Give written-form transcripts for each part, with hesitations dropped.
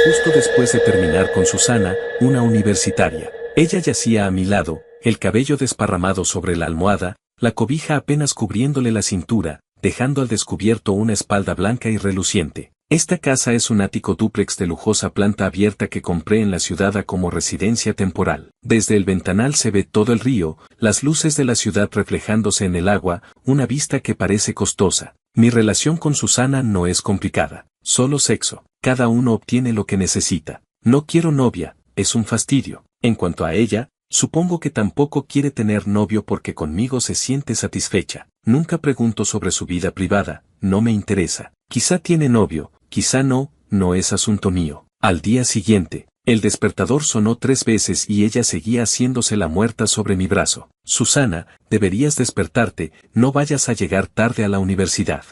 justo después de terminar con Susana, una universitaria. Ella yacía a mi lado, el cabello desparramado sobre la almohada, la cobija apenas cubriéndole la cintura, dejando al descubierto una espalda blanca y reluciente. Esta casa es un ático dúplex de lujosa planta abierta que compré en la ciudad como residencia temporal. Desde el ventanal se ve todo el río, las luces de la ciudad reflejándose en el agua, una vista que parece costosa. Mi relación con Susana no es complicada, solo sexo. Cada uno obtiene lo que necesita. No quiero novia, es un fastidio. En cuanto a ella, supongo que tampoco quiere tener novio porque conmigo se siente satisfecha. Nunca pregunto sobre su vida privada, no me interesa. Quizá tiene novio, quizá no, no es asunto mío. Al día siguiente, el despertador sonó 3 veces y ella seguía haciéndose la muerta sobre mi brazo. Susana, deberías despertarte, no vayas a llegar tarde a la universidad.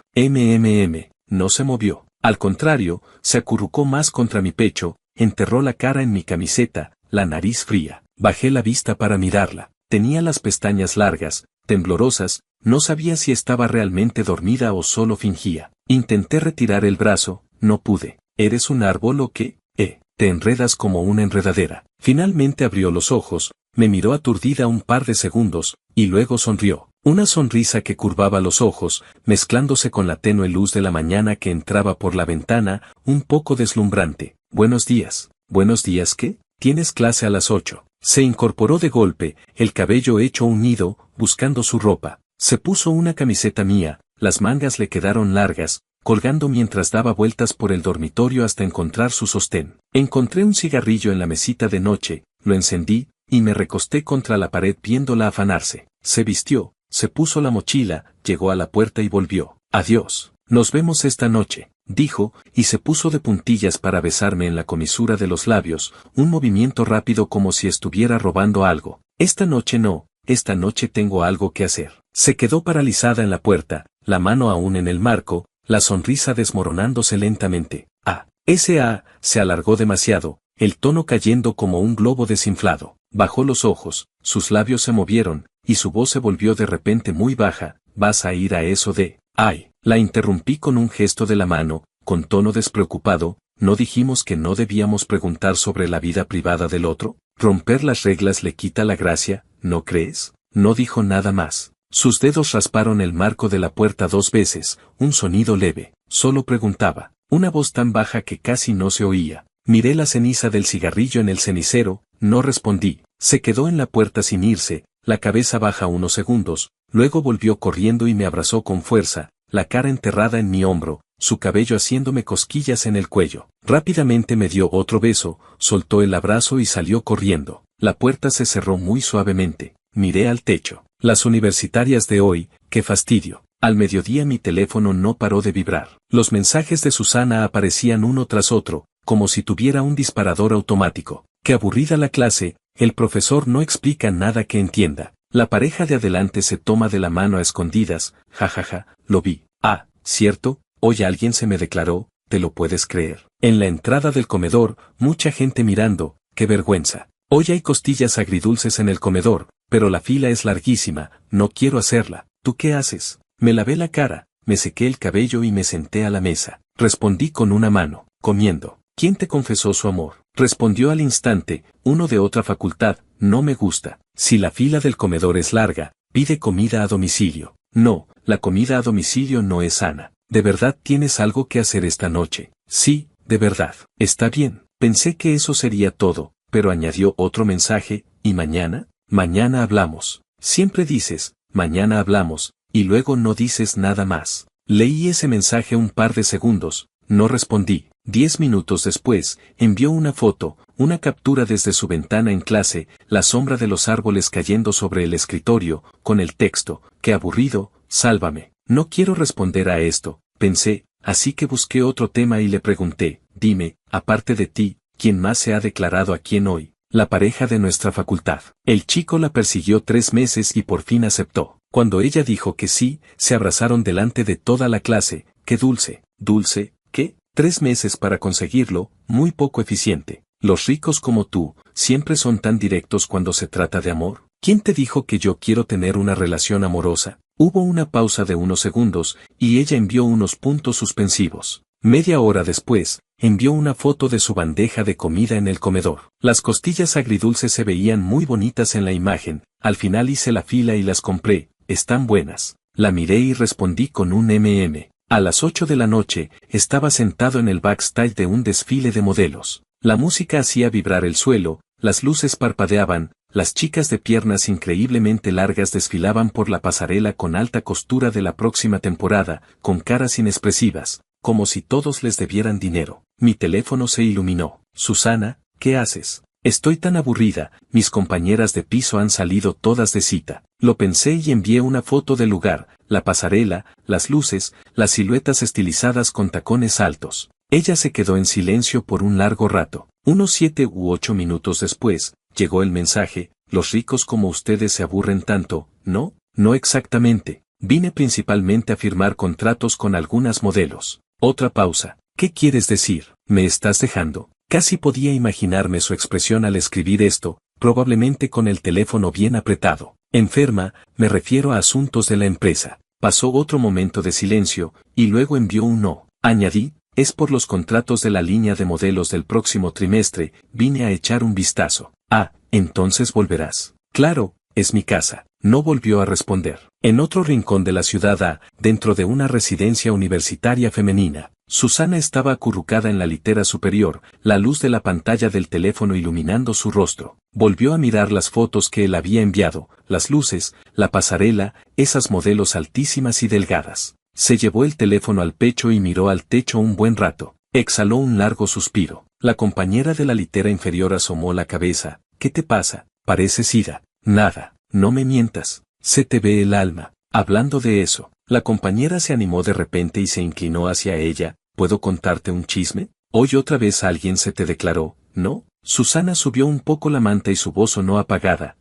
No se movió. Al contrario, se acurrucó más contra mi pecho, enterró la cara en mi camiseta, la nariz fría. Bajé la vista para mirarla. Tenía las pestañas largas, temblorosas, no sabía si estaba realmente dormida o solo fingía. Intenté retirar el brazo, no pude. ¿Eres un árbol o qué? Te enredas como una enredadera. Finalmente abrió los ojos, me miró aturdida un par de segundos, y luego sonrió. Una sonrisa que curvaba los ojos, mezclándose con la tenue luz de la mañana que entraba por la ventana, un poco deslumbrante. Buenos días. ¿Buenos días qué? Tienes clase a las 8. Se incorporó de golpe, el cabello hecho un nido, buscando su ropa. Se puso una camiseta mía, las mangas le quedaron largas, colgando mientras daba vueltas por el dormitorio hasta encontrar su sostén. Encontré un cigarrillo en la mesita de noche, lo encendí, y me recosté contra la pared viéndola afanarse. Se vistió, se puso la mochila, llegó a la puerta y volvió. Adiós. Nos vemos esta noche, dijo, y se puso de puntillas para besarme en la comisura de los labios, un movimiento rápido como si estuviera robando algo. Esta noche no, esta noche tengo algo que hacer. Se quedó paralizada en la puerta, la mano aún en el marco, la sonrisa desmoronándose lentamente. Se alargó demasiado, el tono cayendo como un globo desinflado. Bajó los ojos, sus labios se movieron, y su voz se volvió de repente muy baja. ¿Vas a ir a eso de? Ay. La interrumpí con un gesto de la mano, con tono despreocupado. ¿No dijimos que no debíamos preguntar sobre la vida privada del otro? Romper las reglas le quita la gracia, ¿no crees? No dijo nada más. Sus dedos rasparon el marco de la puerta 2 veces, un sonido leve. Solo preguntaba, una voz tan baja que casi no se oía. Miré la ceniza del cigarrillo en el cenicero, no respondí. Se quedó en la puerta sin irse, la cabeza baja unos segundos, luego volvió corriendo y me abrazó con fuerza, la cara enterrada en mi hombro, su cabello haciéndome cosquillas en el cuello. Rápidamente me dio otro beso, soltó el abrazo y salió corriendo. La puerta se cerró muy suavemente. Miré al techo. Las universitarias de hoy, qué fastidio. Al mediodía mi teléfono no paró de vibrar. Los mensajes de Susana aparecían uno tras otro, como si tuviera un disparador automático. Qué aburrida la clase, el profesor no explica nada que entienda. La pareja de adelante se toma de la mano a escondidas, jajaja, lo vi. ¿Cierto? Hoy alguien se me declaró, ¿te lo puedes creer? En la entrada del comedor, mucha gente mirando, qué vergüenza. Hoy hay costillas agridulces en el comedor, pero la fila es larguísima, no quiero hacerla. ¿Tú qué haces? Me lavé la cara, me sequé el cabello y me senté a la mesa. Respondí con una mano, comiendo. ¿Quién te confesó su amor? Respondió al instante, uno de otra facultad, no me gusta. Si la fila del comedor es larga, pide comida a domicilio. No, la comida a domicilio no es sana. ¿De verdad tienes algo que hacer esta noche? Sí, de verdad. Está bien. Pensé que eso sería todo, pero añadió otro mensaje, ¿y mañana? Mañana hablamos. Siempre dices, mañana hablamos, y luego no dices nada más. Leí ese mensaje un par de segundos, no respondí. 10 minutos después, envió una foto, una captura desde su ventana en clase, la sombra de los árboles cayendo sobre el escritorio, con el texto, qué aburrido, sálvame. No quiero responder a esto, pensé, así que busqué otro tema y le pregunté, dime, aparte de ti, ¿quién más se ha declarado a quién hoy? La pareja de nuestra facultad. El chico la persiguió 3 meses y por fin aceptó. Cuando ella dijo que sí, se abrazaron delante de toda la clase. Qué dulce. ¿Dulce? ¿Qué? 3 meses para conseguirlo, muy poco eficiente. Los ricos como tú, siempre son tan directos cuando se trata de amor. ¿Quién te dijo que yo quiero tener una relación amorosa? Hubo una pausa de unos segundos, y ella envió unos puntos suspensivos. Media hora después, envió una foto de su bandeja de comida en el comedor. Las costillas agridulces se veían muy bonitas en la imagen, al final hice la fila y las compré, están buenas. La miré y respondí con un A las 8 de la noche, estaba sentado en el backstage de un desfile de modelos. La música hacía vibrar el suelo, las luces parpadeaban, las chicas de piernas increíblemente largas desfilaban por la pasarela con alta costura de la próxima temporada, con caras inexpresivas, como si todos les debieran dinero. Mi teléfono se iluminó. Susana, ¿qué haces? Estoy tan aburrida, mis compañeras de piso han salido todas de cita. Lo pensé y envié una foto del lugar, la pasarela, las luces, las siluetas estilizadas con tacones altos. Ella se quedó en silencio por un largo rato. Unos 7 u 8 minutos después, llegó el mensaje: los ricos como ustedes se aburren tanto, ¿no? No exactamente. Vine principalmente a firmar contratos con algunas modelos. Otra pausa. ¿Qué quieres decir? ¿Me estás dejando? Casi podía imaginarme su expresión al escribir esto, probablemente con el teléfono bien apretado. Enferma, me refiero a asuntos de la empresa. Pasó otro momento de silencio, y luego envió un no. Añadí: es por los contratos de la línea de modelos del próximo trimestre, vine a echar un vistazo. Ah, entonces volverás. Claro, es mi casa. No volvió a responder. En otro rincón de la ciudad A, dentro de una residencia universitaria femenina, Susana estaba acurrucada en la litera superior, la luz de la pantalla del teléfono iluminando su rostro. Volvió a mirar las fotos que él había enviado, las luces, la pasarela, esas modelos altísimas y delgadas. Se llevó el teléfono al pecho y miró al techo un buen rato. Exhaló un largo suspiro. La compañera de la litera inferior asomó la cabeza. ¿Qué te pasa? Pareces ida. Nada. No me mientas. Se te ve el alma. Hablando de eso, la compañera se animó de repente y se inclinó hacia ella. ¿Puedo contarte un chisme? Hoy otra vez alguien se te declaró, ¿no? Susana subió un poco la manta y su voz sonó apagada.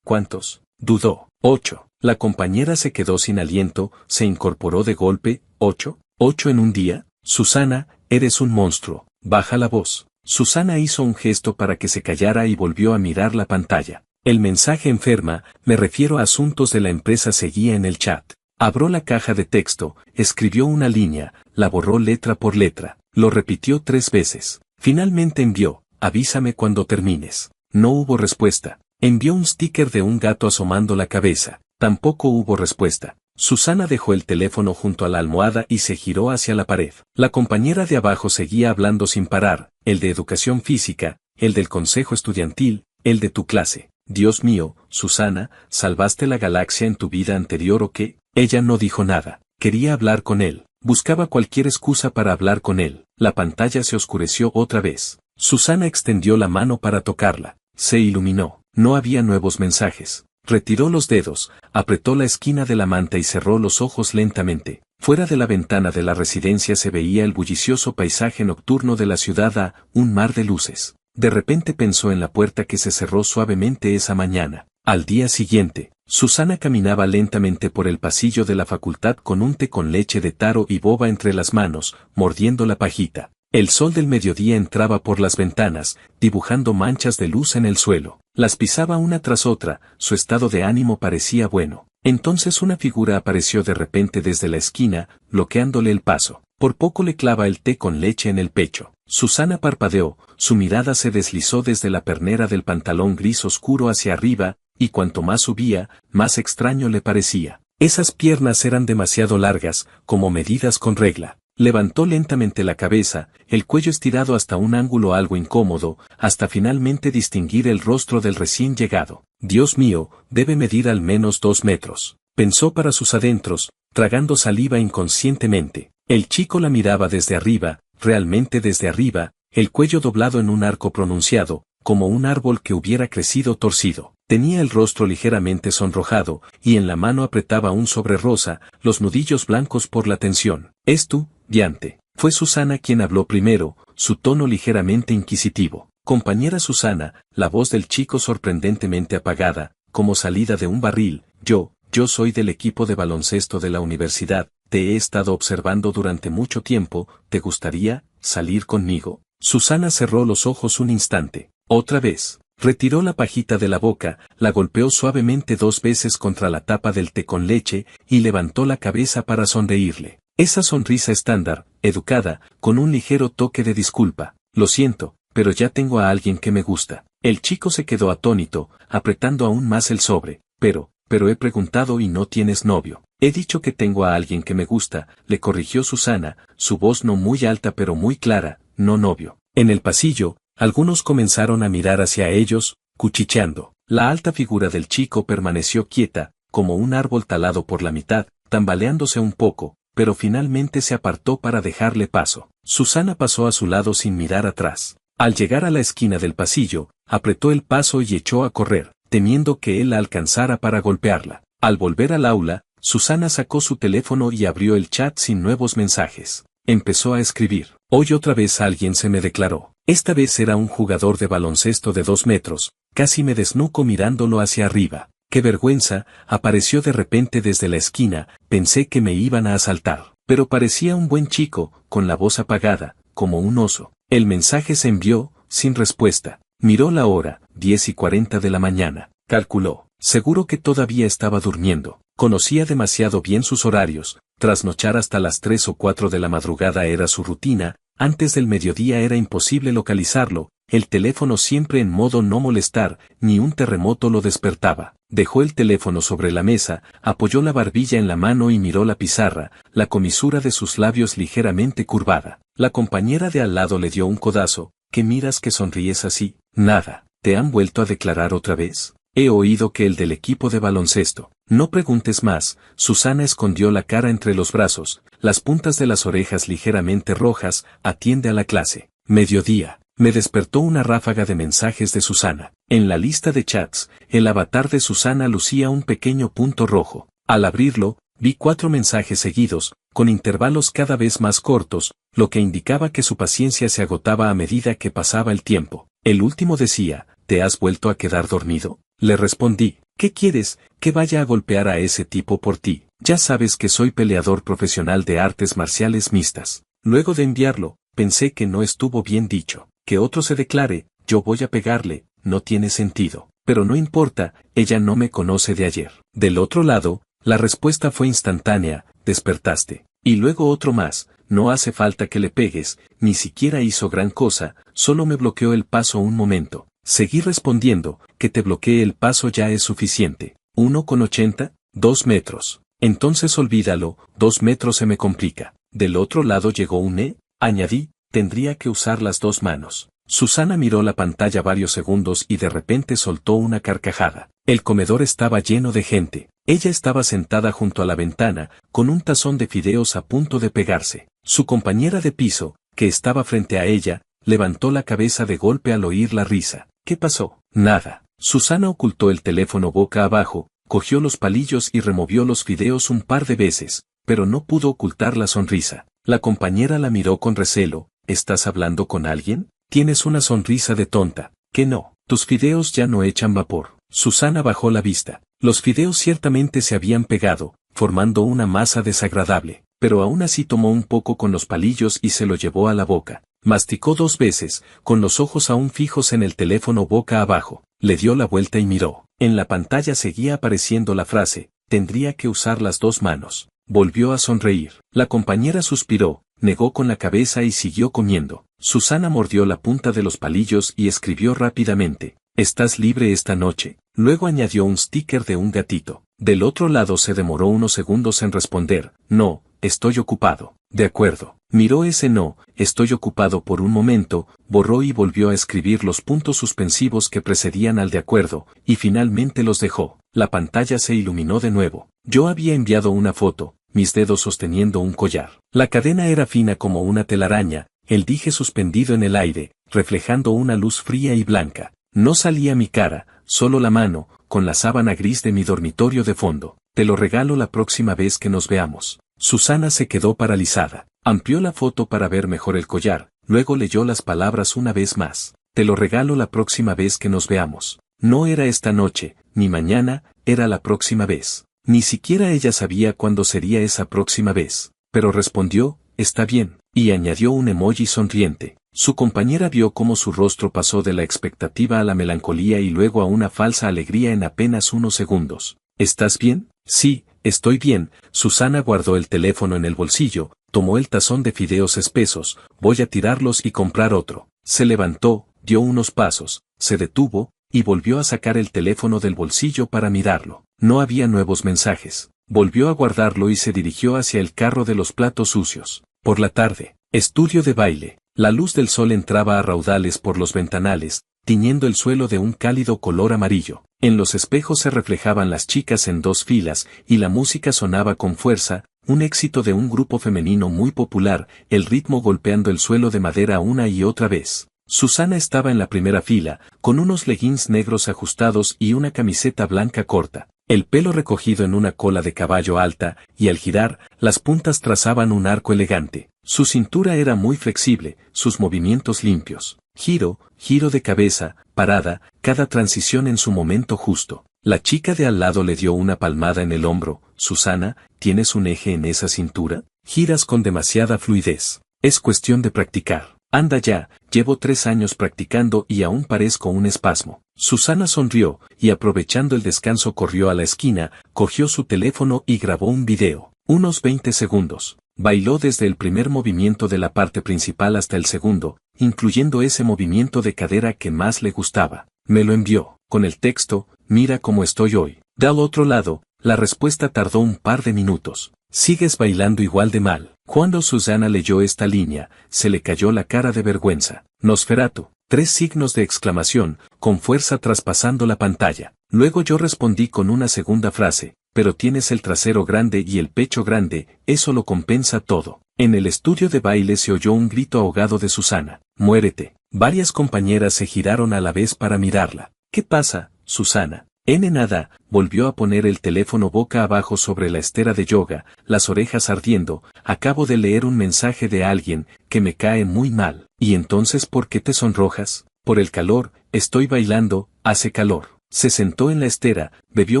¿Cuántos? Dudó. 8. La compañera se quedó sin aliento, se incorporó de golpe. ¿8? ¿8 en un día? Susana, eres un monstruo. Baja la voz. Susana hizo un gesto para que se callara y volvió a mirar la pantalla. El mensaje: enferma, me refiero a asuntos de la empresa, seguía en el chat. Abrió la caja de texto, escribió una línea, la borró letra por letra, lo repitió 3 veces. Finalmente envió: avísame cuando termines. No hubo respuesta. Envió un sticker de un gato asomando la cabeza. Tampoco hubo respuesta. Susana dejó el teléfono junto a la almohada y se giró hacia la pared. La compañera de abajo seguía hablando sin parar, el de educación física, el del consejo estudiantil, el de tu clase. Dios mío, Susana, ¿salvaste la galaxia en tu vida anterior o qué? Ella no dijo nada. Quería hablar con él. Buscaba cualquier excusa para hablar con él. La pantalla se oscureció otra vez. Susana extendió la mano para tocarla. Se iluminó. No había nuevos mensajes. Retiró los dedos, apretó la esquina de la manta y cerró los ojos lentamente. Fuera de la ventana de la residencia se veía el bullicioso paisaje nocturno de la ciudad A, un mar de luces. De repente pensó en la puerta que se cerró suavemente esa mañana. Al día siguiente, Susana caminaba lentamente por el pasillo de la facultad con un té con leche de taro y boba entre las manos, mordiendo la pajita. El sol del mediodía entraba por las ventanas, dibujando manchas de luz en el suelo. Las pisaba una tras otra, su estado de ánimo parecía bueno. Entonces una figura apareció de repente desde la esquina, bloqueándole el paso. Por poco le clava el té con leche en el pecho. Susana parpadeó, su mirada se deslizó desde la pernera del pantalón gris oscuro hacia arriba, y cuanto más subía, más extraño le parecía. Esas piernas eran demasiado largas, como medidas con regla. Levantó lentamente la cabeza, el cuello estirado hasta un ángulo algo incómodo, hasta finalmente distinguir el rostro del recién llegado. Dios mío, debe medir al menos 2 metros. Pensó para sus adentros, tragando saliva inconscientemente. El chico la miraba desde arriba, realmente desde arriba, el cuello doblado en un arco pronunciado, como un árbol que hubiera crecido torcido. Tenía el rostro ligeramente sonrojado, y en la mano apretaba un sobre rosa, los nudillos blancos por la tensión. ¿Es tú, Diante? Fue Susana quien habló primero, su tono ligeramente inquisitivo. Compañera Susana, la voz del chico sorprendentemente apagada, como salida de un barril. Yo soy del equipo de baloncesto de la universidad, te he estado observando durante mucho tiempo, ¿te gustaría salir conmigo? Susana cerró los ojos un instante. Otra vez. Retiró la pajita de la boca, la golpeó suavemente 2 veces contra la tapa del té con leche, y levantó la cabeza para sonreírle. Esa sonrisa estándar, educada, con un ligero toque de disculpa. Lo siento, pero ya tengo a alguien que me gusta. El chico se quedó atónito, apretando aún más el sobre. Pero he preguntado y no tienes novio. He dicho que tengo a alguien que me gusta, le corrigió Susana, su voz no muy alta pero muy clara, no novio. En el pasillo, algunos comenzaron a mirar hacia ellos, cuchicheando. La alta figura del chico permaneció quieta, como un árbol talado por la mitad, tambaleándose un poco, pero finalmente se apartó para dejarle paso. Susana pasó a su lado sin mirar atrás. Al llegar a la esquina del pasillo, apretó el paso y echó a correr, temiendo que él la alcanzara para golpearla. Al volver al aula, Susana sacó su teléfono y abrió el chat sin nuevos mensajes. Empezó a escribir. Hoy otra vez alguien se me declaró. Esta vez era un jugador de baloncesto de 2 metros, casi me desnuco mirándolo hacia arriba. ¡Qué vergüenza! Apareció de repente desde la esquina, pensé que me iban a asaltar. Pero parecía un buen chico, con la voz apagada, como un oso. El mensaje se envió, sin respuesta. Miró la hora, 10:40 de la mañana. Calculó. Seguro que todavía estaba durmiendo. Conocía demasiado bien sus horarios. Trasnochar hasta las 3 o 4 de la madrugada era su rutina. Antes del mediodía era imposible localizarlo. El teléfono siempre en modo no molestar, ni un terremoto lo despertaba. Dejó el teléfono sobre la mesa, apoyó la barbilla en la mano y miró la pizarra, la comisura de sus labios ligeramente curvada. La compañera de al lado le dio un codazo. ¿Qué miras que sonríes así? Nada. ¿Te han vuelto a declarar otra vez? He oído que el del equipo de baloncesto. No preguntes más. Susana escondió la cara entre los brazos, las puntas de las orejas ligeramente rojas. Atiende a la clase. Mediodía. Me despertó una ráfaga de mensajes de Susana. En la lista de chats, el avatar de Susana lucía un pequeño punto rojo. Al abrirlo, vi 4 mensajes seguidos, con intervalos cada vez más cortos, lo que indicaba que su paciencia se agotaba a medida que pasaba el tiempo. El último decía, ¿te has vuelto a quedar dormido? Le respondí, ¿qué quieres? ¿Que vaya a golpear a ese tipo por ti? Ya sabes que soy peleador profesional de artes marciales mixtas. Luego de enviarlo, pensé que no estuvo bien dicho. Que otro se declare, yo voy a pegarle, no tiene sentido. Pero no importa, ella no me conoce de ayer. Del otro lado, la respuesta fue instantánea, despertaste. Y luego otro más, no hace falta que le pegues, ni siquiera hizo gran cosa, solo me bloqueó el paso un momento. Seguí respondiendo, que te bloquee el paso ya es suficiente. 1,80, 2 metros. Entonces olvídalo, 2 metros se me complica. Del otro lado llegó un añadí, tendría que usar las 2 manos. Susana miró la pantalla varios segundos y de repente soltó una carcajada. El comedor estaba lleno de gente. Ella estaba sentada junto a la ventana, con un tazón de fideos a punto de pegarse. Su compañera de piso, que estaba frente a ella, levantó la cabeza de golpe al oír la risa. ¿Qué pasó? Nada. Susana ocultó el teléfono boca abajo, cogió los palillos y removió los fideos un par de veces, pero no pudo ocultar la sonrisa. La compañera la miró con recelo. ¿Estás hablando con alguien? Tienes una sonrisa de tonta. ¿Qué no? Tus fideos ya no echan vapor. Susana bajó la vista. Los fideos ciertamente se habían pegado, formando una masa desagradable, pero aún así tomó un poco con los palillos y se lo llevó a la boca. Masticó 2 veces, con los ojos aún fijos en el teléfono boca abajo. Le dio la vuelta y miró. En la pantalla seguía apareciendo la frase, tendría que usar las 2 manos. Volvió a sonreír. La compañera suspiró, negó con la cabeza y siguió comiendo. Susana mordió la punta de los palillos y escribió rápidamente, ¿estás libre esta noche? Luego añadió un sticker de un gatito. Del otro lado se demoró unos segundos en responder, no, estoy ocupado. De acuerdo. Miró ese no, estoy ocupado por un momento, borró y volvió a escribir los puntos suspensivos que precedían al de acuerdo, y finalmente los dejó. La pantalla se iluminó de nuevo. Yo había enviado una foto, mis dedos sosteniendo un collar. La cadena era fina como una telaraña, el dije suspendido en el aire, reflejando una luz fría y blanca. No salía mi cara, solo la mano, con la sábana gris de mi dormitorio de fondo. Te lo regalo la próxima vez que nos veamos. Susana se quedó paralizada. Amplió la foto para ver mejor el collar, luego leyó las palabras una vez más. Te lo regalo la próxima vez que nos veamos. No era esta noche, ni mañana, era la próxima vez. Ni siquiera ella sabía cuándo sería esa próxima vez. Pero respondió, está bien, y añadió un emoji sonriente. Su compañera vio cómo su rostro pasó de la expectativa a la melancolía y luego a una falsa alegría en apenas unos segundos. ¿Estás bien? Sí, estoy bien. Susana guardó el teléfono en el bolsillo, tomó el tazón de fideos espesos, voy a tirarlos y comprar otro. Se levantó, dio unos pasos, se detuvo, y volvió a sacar el teléfono del bolsillo para mirarlo. No había nuevos mensajes. Volvió a guardarlo y se dirigió hacia el carro de los platos sucios. Por la tarde, estudio de baile. La luz del sol entraba a raudales por los ventanales, tiñendo el suelo de un cálido color amarillo. En los espejos se reflejaban las chicas en dos filas, y la música sonaba con fuerza, un éxito de un grupo femenino muy popular, el ritmo golpeando el suelo de madera una y otra vez. Susana estaba en la primera fila, con unos leggings negros ajustados y una camiseta blanca corta, el pelo recogido en una cola de caballo alta, y al girar, las puntas trazaban un arco elegante. Su cintura era muy flexible, sus movimientos limpios. Giro, giro de cabeza, parada, cada transición en su momento justo. La chica de al lado le dio una palmada en el hombro. Susana, ¿tienes un eje en esa cintura? Giras con demasiada fluidez. Es cuestión de practicar. Anda ya, llevo 3 años practicando y aún parezco un espasmo. Susana sonrió, y aprovechando el descanso corrió a la esquina, cogió su teléfono y grabó un video. Unos 20 segundos. Bailó desde el primer movimiento de la parte principal hasta el segundo, incluyendo ese movimiento de cadera que más le gustaba. Me lo envió, con el texto, mira cómo estoy hoy. Del otro lado, la respuesta tardó un par de minutos. Sigues bailando igual de mal. Cuando Susana leyó esta línea, se le cayó la cara de vergüenza. Nosferatu, 3 signos de exclamación, con fuerza traspasando la pantalla. Luego yo respondí con una segunda frase, pero tienes el trasero grande y el pecho grande, eso lo compensa todo. En el estudio de baile se oyó un grito ahogado de Susana. Muérete. Varias compañeras se giraron a la vez para mirarla. ¿Qué pasa, Susana? Nada, volvió a poner el teléfono boca abajo sobre la estera de yoga, las orejas ardiendo. Acabo de leer un mensaje de alguien que me cae muy mal. ¿Y entonces por qué te sonrojas? Por el calor, estoy bailando, hace calor. Se sentó en la estera, bebió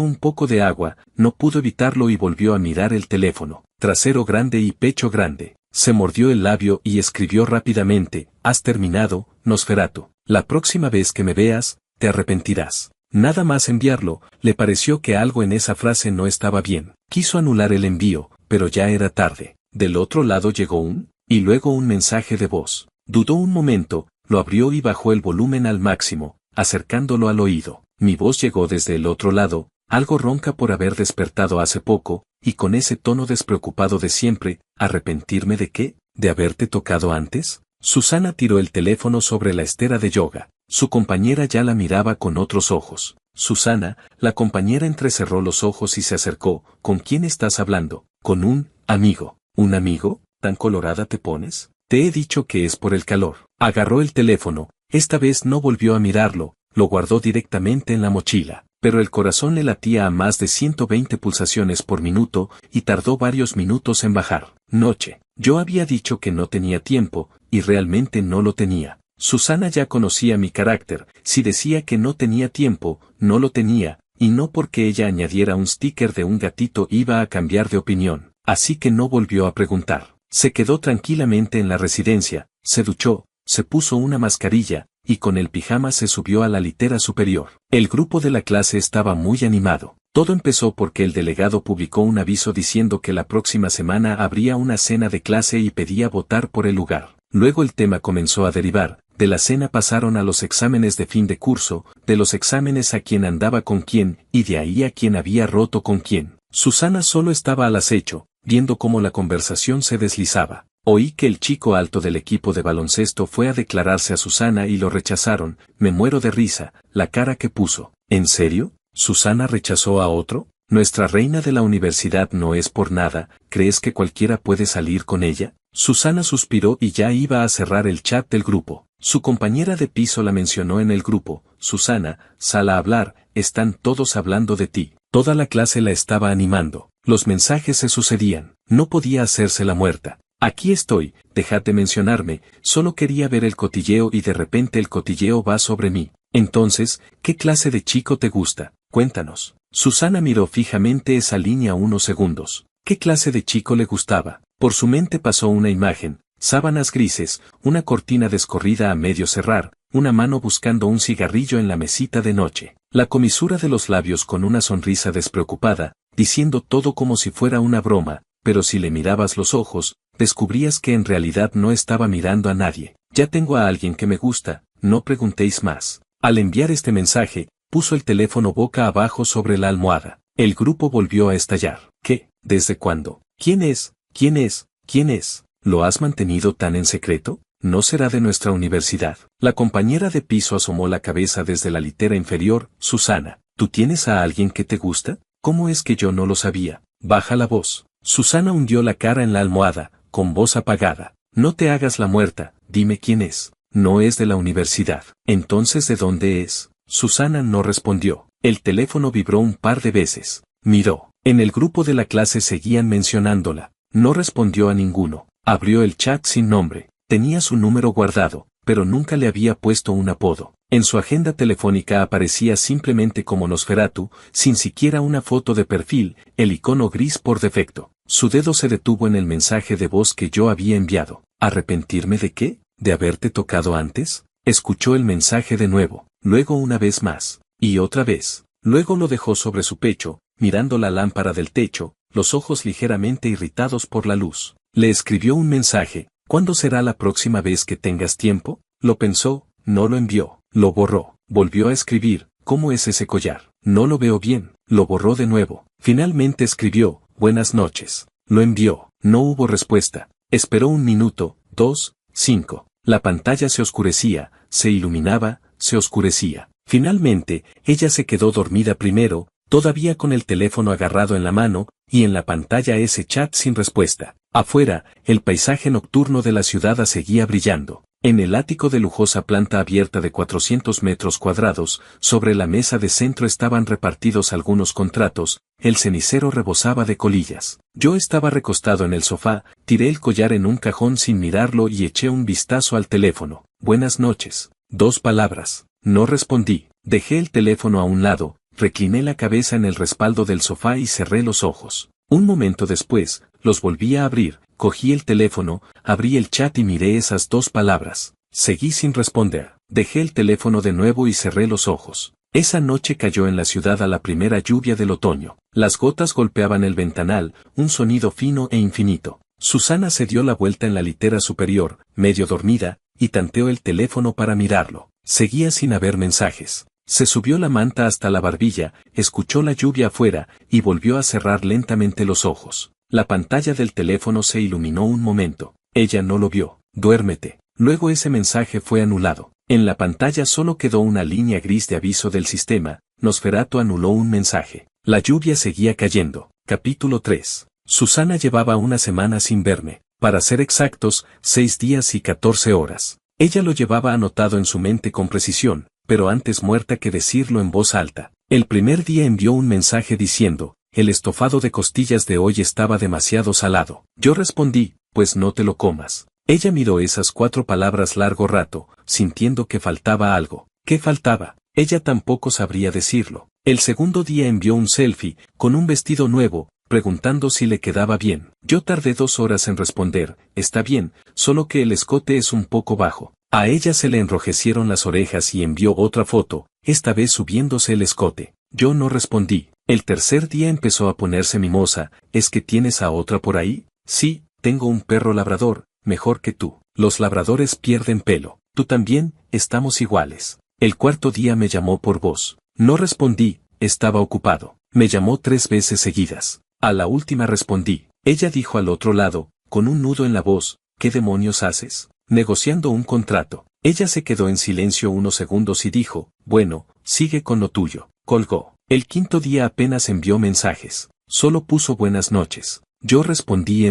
un poco de agua, no pudo evitarlo y volvió a mirar el teléfono. Trasero grande y pecho grande. Se mordió el labio y escribió rápidamente, has terminado, Nosferatu. La próxima vez que me veas, te arrepentirás. Nada más enviarlo, le pareció que algo en esa frase no estaba bien. Quiso anular el envío, pero ya era tarde. Del otro lado llegó y luego un mensaje de voz. Dudó un momento, lo abrió y bajó el volumen al máximo, acercándolo al oído. Mi voz llegó desde el otro lado, algo ronca por haber despertado hace poco, y con ese tono despreocupado de siempre. ¿Arrepentirme de qué? ¿De haberte tocado antes? Susana tiró el teléfono sobre la estera de yoga. Su compañera ya la miraba con otros ojos. Susana, la compañera entrecerró los ojos y se acercó. ¿Con quién estás hablando? Con un amigo. ¿Un amigo? ¿Tan colorada te pones? Te he dicho que es por el calor. Agarró el teléfono, esta vez no volvió a mirarlo, lo guardó directamente en la mochila, pero el corazón le latía a más de 120 pulsaciones por minuto y tardó varios minutos en bajar. Noche. Yo había dicho que no tenía tiempo, y realmente no lo tenía. Susana ya conocía mi carácter, si decía que no tenía tiempo, no lo tenía, y no porque ella añadiera un sticker de un gatito iba a cambiar de opinión, así que no volvió a preguntar. Se quedó tranquilamente en la residencia, se duchó, se puso una mascarilla, y con el pijama se subió a la litera superior. El grupo de la clase estaba muy animado. Todo empezó porque el delegado publicó un aviso diciendo que la próxima semana habría una cena de clase y pedía votar por el lugar. Luego el tema comenzó a derivar, de la cena pasaron a los exámenes de fin de curso, de los exámenes a quién andaba con quién, y de ahí a quién había roto con quién. Susana solo estaba al acecho, viendo cómo la conversación se deslizaba. Oí que el chico alto del equipo de baloncesto fue a declararse a Susana y lo rechazaron. Me muero de risa, la cara que puso. ¿En serio? ¿Susana rechazó a otro? Nuestra reina de la universidad no es por nada, ¿crees que cualquiera puede salir con ella? Susana suspiró y ya iba a cerrar el chat del grupo. Su compañera de piso la mencionó en el grupo. Susana, sal a hablar, están todos hablando de ti. Toda la clase la estaba animando. Los mensajes se sucedían. No podía hacerse la muerta. Aquí estoy, déjate mencionarme, solo quería ver el cotilleo y de repente el cotilleo va sobre mí. Entonces, ¿qué clase de chico te gusta? Cuéntanos. Susana miró fijamente esa línea unos segundos. ¿Qué clase de chico le gustaba? Por su mente pasó una imagen, sábanas grises, una cortina descorrida a medio cerrar, una mano buscando un cigarrillo en la mesita de noche, la comisura de los labios con una sonrisa despreocupada, diciendo todo como si fuera una broma, pero si le mirabas los ojos, descubrías que en realidad no estaba mirando a nadie. Ya tengo a alguien que me gusta, no preguntéis más. Al enviar este mensaje, puso el teléfono boca abajo sobre la almohada. El grupo volvió a estallar. ¿Qué? ¿Desde cuándo? ¿Quién es? ¿Quién es? ¿Quién es? ¿Lo has mantenido tan en secreto? ¿No será de nuestra universidad? La compañera de piso asomó la cabeza desde la litera inferior. Susana, ¿tú tienes a alguien que te gusta? ¿Cómo es que yo no lo sabía? Baja la voz. Susana hundió la cara en la almohada, con voz apagada. No te hagas la muerta, dime quién es. No es de la universidad. Entonces, ¿de dónde es? Susana no respondió. El teléfono vibró un par de veces. Miró. En el grupo de la clase seguían mencionándola. No respondió a ninguno. Abrió el chat sin nombre. Tenía su número guardado, pero nunca le había puesto un apodo. En su agenda telefónica aparecía simplemente como Nosferatu, sin siquiera una foto de perfil, el icono gris por defecto. Su dedo se detuvo en el mensaje de voz que yo había enviado. ¿Arrepentirme de qué? ¿De haberte tocado antes? Escuchó el mensaje de nuevo, luego una vez más, y otra vez. Luego lo dejó sobre su pecho, mirando la lámpara del techo, los ojos ligeramente irritados por la luz. Le escribió un mensaje. ¿Cuándo será la próxima vez que tengas tiempo? Lo pensó, no lo envió, lo borró, volvió a escribir, ¿cómo es ese collar? No lo veo bien, lo borró de nuevo. Finalmente escribió, buenas noches. Lo envió, no hubo respuesta. Esperó 1 minuto, 2, 5. La pantalla se oscurecía, se iluminaba, se oscurecía. Finalmente, ella se quedó dormida primero, todavía con el teléfono agarrado en la mano, y en la pantalla ese chat sin respuesta. Afuera, el paisaje nocturno de la ciudad seguía brillando. En el ático de lujosa planta abierta de 400 metros cuadrados, sobre la mesa de centro estaban repartidos algunos contratos, el cenicero rebosaba de colillas. Yo estaba recostado en el sofá, tiré el collar en un cajón sin mirarlo y eché un vistazo al teléfono. Buenas noches. 2 palabras. No respondí. Dejé el teléfono a un lado, recliné la cabeza en el respaldo del sofá y cerré los ojos. Un momento después, los volví a abrir, cogí el teléfono, abrí el chat y miré esas 2 palabras. Seguí sin responder. Dejé el teléfono de nuevo y cerré los ojos. Esa noche cayó en la ciudad a la primera lluvia del otoño. Las gotas golpeaban el ventanal, un sonido fino e infinito. Susana se dio la vuelta en la litera superior, medio dormida, y tanteó el teléfono para mirarlo. Seguía sin haber mensajes. Se subió la manta hasta la barbilla, escuchó la lluvia afuera, y volvió a cerrar lentamente los ojos. La pantalla del teléfono se iluminó un momento. Ella no lo vio. Duérmete. Luego ese mensaje fue anulado. En la pantalla solo quedó una línea gris de aviso del sistema. Nosferatu anuló un mensaje. La lluvia seguía cayendo. Capítulo 3. Susana llevaba una semana sin verme. Para ser exactos, 6 días y 14 horas. Ella lo llevaba anotado en su mente con precisión, pero antes muerta que decirlo en voz alta. El primer día envió un mensaje diciendo, el estofado de costillas de hoy estaba demasiado salado. Yo respondí, pues no te lo comas. Ella miró esas 4 palabras largo rato, sintiendo que faltaba algo. ¿Qué faltaba? Ella tampoco sabría decirlo. El segundo día envió un selfie, con un vestido nuevo, preguntando si le quedaba bien. Yo tardé 2 horas en responder, está bien, solo que el escote es un poco bajo. A ella se le enrojecieron las orejas y envió otra foto, esta vez subiéndose el escote. Yo no respondí. El tercer día empezó a ponerse mimosa, ¿es que tienes a otra por ahí? Sí, tengo un perro labrador, mejor que tú. Los labradores pierden pelo. Tú también, estamos iguales. El cuarto día me llamó por voz. No respondí, estaba ocupado. Me llamó 3 veces seguidas. A la última respondí. Ella dijo al otro lado, con un nudo en la voz, ¿qué demonios haces? Negociando un contrato. Ella se quedó en silencio unos segundos y dijo, bueno, sigue con lo tuyo. Colgó. El quinto día apenas envió mensajes. Solo puso buenas noches. Yo respondí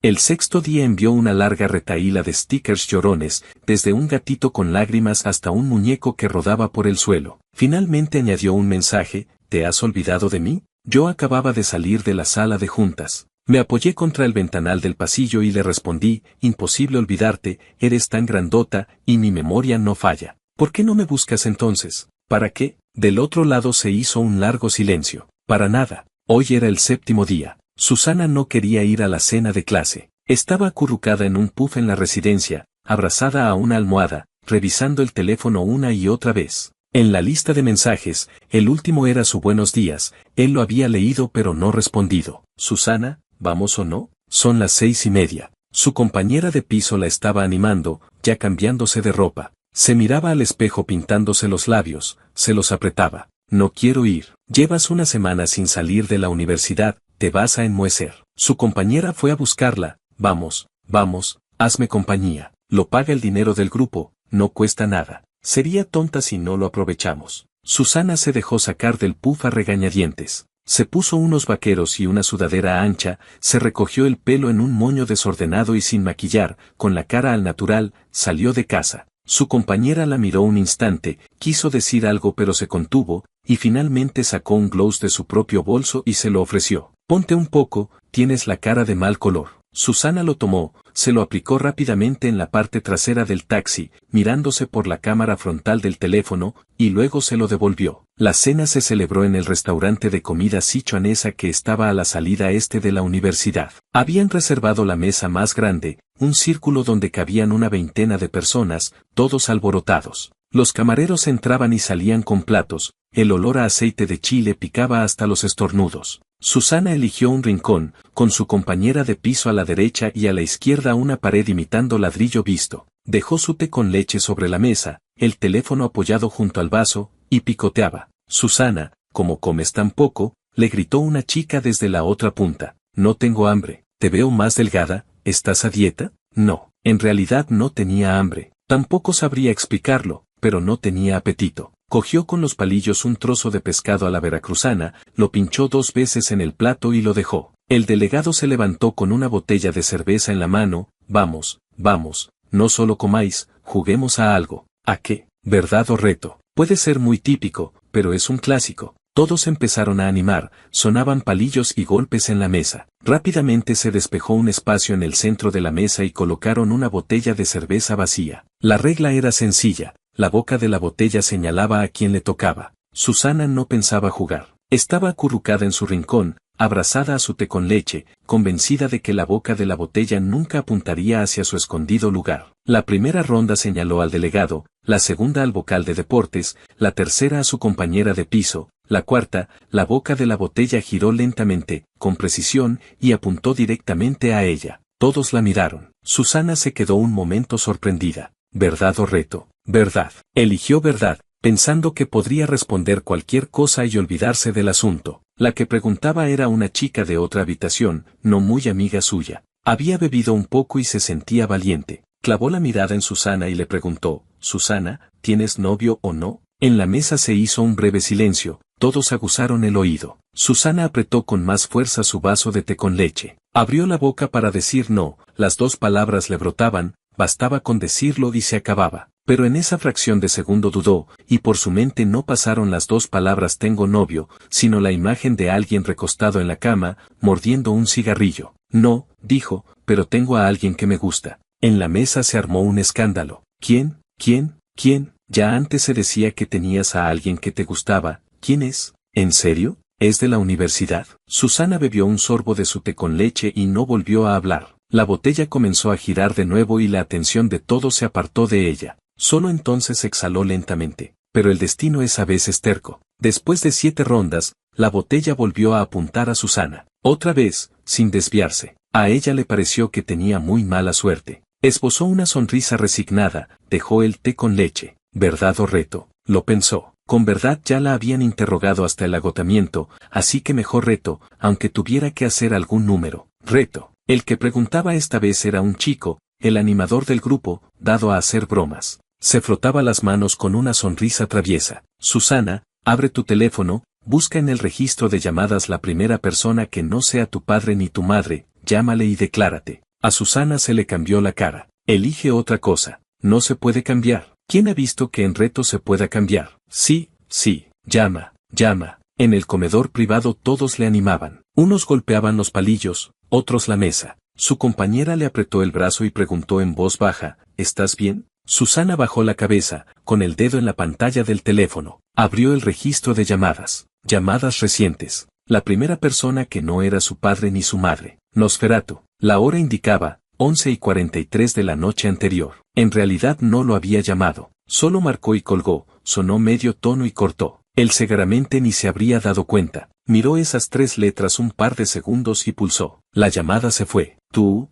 El sexto día envió una larga retahíla de stickers llorones, desde un gatito con lágrimas hasta un muñeco que rodaba por el suelo. Finalmente añadió un mensaje, ¿te has olvidado de mí? Yo acababa de salir de la sala de juntas. Me apoyé contra el ventanal del pasillo y le respondí, imposible olvidarte, eres tan grandota, y mi memoria no falla. ¿Por qué no me buscas entonces? ¿Para qué? Del otro lado se hizo un largo silencio. Para nada. Hoy era el 7º día. Susana no quería ir a la cena de clase. Estaba acurrucada en un puff en la residencia, abrazada a una almohada, revisando el teléfono una y otra vez. En la lista de mensajes, el último era su buenos días, él lo había leído pero no respondido. Susana, ¿vamos o no? Son las 6:30. Su compañera de piso la estaba animando, ya cambiándose de ropa. Se miraba al espejo pintándose los labios, se los apretaba. No quiero ir. Llevas una semana sin salir de la universidad, te vas a enmohecer. Su compañera fue a buscarla. Vamos, vamos, hazme compañía. Lo paga el dinero del grupo, no cuesta nada. Sería tonta si no lo aprovechamos. Susana se dejó sacar del puff a regañadientes. Se puso unos vaqueros y una sudadera ancha, se recogió el pelo en un moño desordenado y sin maquillar, con la cara al natural, salió de casa. Su compañera la miró un instante, quiso decir algo pero se contuvo, y finalmente sacó un gloss de su propio bolso y se lo ofreció. Ponte un poco, tienes la cara de mal color. Susana lo tomó, se lo aplicó rápidamente en la parte trasera del taxi, mirándose por la cámara frontal del teléfono, y luego se lo devolvió. La cena se celebró en el restaurante de comida sichuanesa que estaba a la salida este de la universidad. Habían reservado la mesa más grande, un círculo donde cabían una veintena de personas, todos alborotados. Los camareros entraban y salían con platos, el olor a aceite de chile picaba hasta los estornudos. Susana eligió un rincón, con su compañera de piso a la derecha y a la izquierda una pared imitando ladrillo visto. Dejó su té con leche sobre la mesa, el teléfono apoyado junto al vaso, y picoteaba. Susana, ¿cómo comes tan poco?, le gritó una chica desde la otra punta. No tengo hambre, te veo más delgada, ¿estás a dieta? No, en realidad no tenía hambre, tampoco sabría explicarlo, pero no tenía apetito. Cogió con los palillos un trozo de pescado a la veracruzana, lo pinchó 2 veces en el plato y lo dejó. El delegado se levantó con una botella de cerveza en la mano. Vamos, vamos, no solo comáis, juguemos a algo. ¿A qué? ¿Verdad o reto? Puede ser muy típico, pero es un clásico. Todos empezaron a animar, sonaban palillos y golpes en la mesa. Rápidamente se despejó un espacio en el centro de la mesa y colocaron una botella de cerveza vacía. La regla era sencilla. La boca de la botella señalaba a quien le tocaba. Susana no pensaba jugar. Estaba acurrucada en su rincón, abrazada a su té con leche, convencida de que la boca de la botella nunca apuntaría hacia su escondido lugar. La primera ronda señaló al delegado, la segunda al vocal de deportes, la tercera a su compañera de piso, la cuarta, la boca de la botella giró lentamente, con precisión, y apuntó directamente a ella. Todos la miraron. Susana se quedó un momento sorprendida. ¿Verdad o reto? Verdad. Eligió verdad, pensando que podría responder cualquier cosa y olvidarse del asunto. La que preguntaba era una chica de otra habitación, no muy amiga suya. Había bebido un poco y se sentía valiente. Clavó la mirada en Susana y le preguntó, «Susana, ¿tienes novio o no?» En la mesa se hizo un breve silencio, todos aguzaron el oído. Susana apretó con más fuerza su vaso de té con leche. Abrió la boca para decir no, las 2 palabras le brotaban, bastaba con decirlo y se acababa. Pero en esa fracción de segundo dudó, y por su mente no pasaron las 2 palabras tengo novio, sino la imagen de alguien recostado en la cama, mordiendo un cigarrillo. No, dijo, pero tengo a alguien que me gusta. En la mesa se armó un escándalo. ¿Quién? ¿Quién? ¿Quién? Ya antes se decía que tenías a alguien que te gustaba. ¿Quién es? ¿En serio? ¿Es de la universidad? Susana bebió un sorbo de su té con leche y no volvió a hablar. La botella comenzó a girar de nuevo y la atención de todos se apartó de ella. Solo entonces exhaló lentamente. Pero el destino es a veces terco. Después de 7 rondas, la botella volvió a apuntar a Susana. Otra vez, sin desviarse. A ella le pareció que tenía muy mala suerte. Esbozó una sonrisa resignada, dejó el té con leche. ¿Verdad o reto? Lo pensó. Con verdad ya la habían interrogado hasta el agotamiento, así que mejor reto, aunque tuviera que hacer algún número. Reto. El que preguntaba esta vez era un chico, el animador del grupo, dado a hacer bromas. Se frotaba las manos con una sonrisa traviesa. Susana, abre tu teléfono, busca en el registro de llamadas la primera persona que no sea tu padre ni tu madre, llámale y declárate. A Susana se le cambió la cara. Elige otra cosa. No se puede cambiar. ¿Quién ha visto que en reto se pueda cambiar? Sí, sí, llama, llama. En el comedor privado todos le animaban. Unos golpeaban los palillos, otros la mesa. Su compañera le apretó el brazo y preguntó en voz baja, ¿estás bien? Susana bajó la cabeza, con el dedo en la pantalla del teléfono. Abrió el registro de llamadas. Llamadas recientes. La primera persona que no era su padre ni su madre. Nosferatu. La hora indicaba, 11:43 de la noche anterior. En realidad no lo había llamado. Solo marcó y colgó, sonó medio tono y cortó. Él seguramente ni se habría dado cuenta. Miró esas 3 letras un par de segundos y pulsó. La llamada se fue. Tú.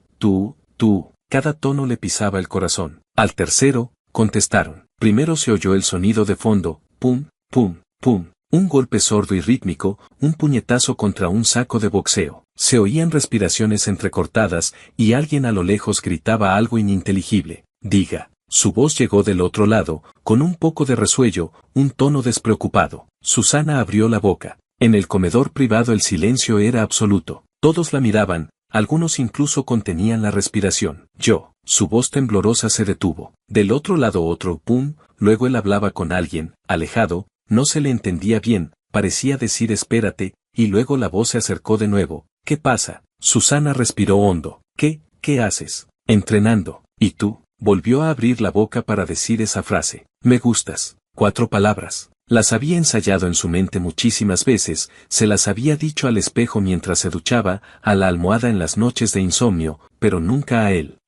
Cada tono le pisaba el corazón. Al tercero, contestaron. Primero se oyó el sonido de fondo. Pum, pum, pum. Un golpe sordo y rítmico, un puñetazo contra un saco de boxeo. Se oían respiraciones entrecortadas y alguien a lo lejos gritaba algo ininteligible. Diga. Su voz llegó del otro lado, con un poco de resuello, un tono despreocupado. Susana abrió la boca. En el comedor privado el silencio era absoluto. Todos la miraban, algunos incluso contenían la respiración. Su voz temblorosa se detuvo. Del otro lado otro pum, luego él hablaba con alguien, alejado, no se le entendía bien, parecía decir espérate, y luego la voz se acercó de nuevo. ¿Qué pasa? Susana respiró hondo. ¿Qué haces? Entrenando. ¿Y tú? Volvió a abrir la boca para decir esa frase. Me gustas. 4 palabras. Las había ensayado en su mente muchísimas veces, se las había dicho al espejo mientras se duchaba, a la almohada en las noches de insomnio, pero nunca a él.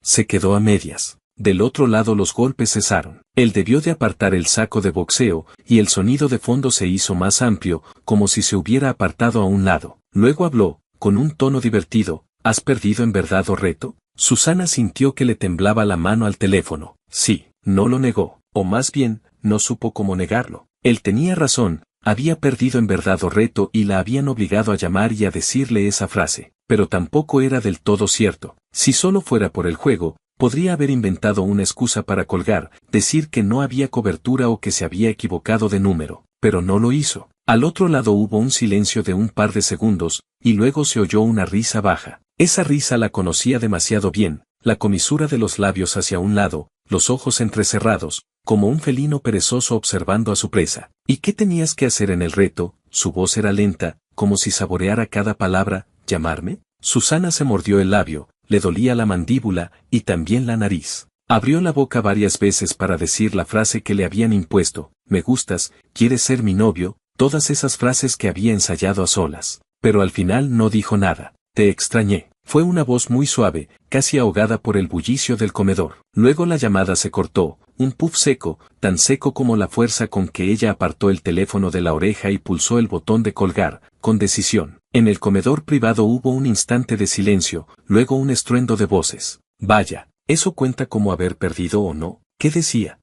Se quedó a medias. Del otro lado los golpes cesaron. Él debió de apartar el saco de boxeo, y el sonido de fondo se hizo más amplio, como si se hubiera apartado a un lado. Luego habló, con un tono divertido. ¿Has perdido en verdad o reto? Susana sintió que le temblaba la mano al teléfono. Sí, no lo negó, o más bien, no supo cómo negarlo. Él tenía razón, había perdido en verdad o reto y la habían obligado a llamar y a decirle esa frase, pero tampoco era del todo cierto. Si solo fuera por el juego, podría haber inventado una excusa para colgar, decir que no había cobertura o que se había equivocado de número, pero no lo hizo. Al otro lado hubo un silencio de un par de segundos, y luego se oyó una risa baja. Esa risa la conocía demasiado bien, la comisura de los labios hacia un lado, los ojos entrecerrados, como un felino perezoso observando a su presa. ¿Y qué tenías que hacer en el reto? Su voz era lenta, como si saboreara cada palabra. ¿Llamarme? Susana se mordió el labio, le dolía la mandíbula, y también la nariz. Abrió la boca varias veces para decir la frase que le habían impuesto. Me gustas, quieres ser mi novio, todas esas frases que había ensayado a solas. Pero al final no dijo nada. Te extrañé. Fue una voz muy suave, casi ahogada por el bullicio del comedor. Luego la llamada se cortó, un puff seco, tan seco como la fuerza con que ella apartó el teléfono de la oreja y pulsó el botón de colgar, con decisión. En el comedor privado hubo un instante de silencio, luego un estruendo de voces. Vaya, ¿eso cuenta como haber perdido o no? ¿Qué decía?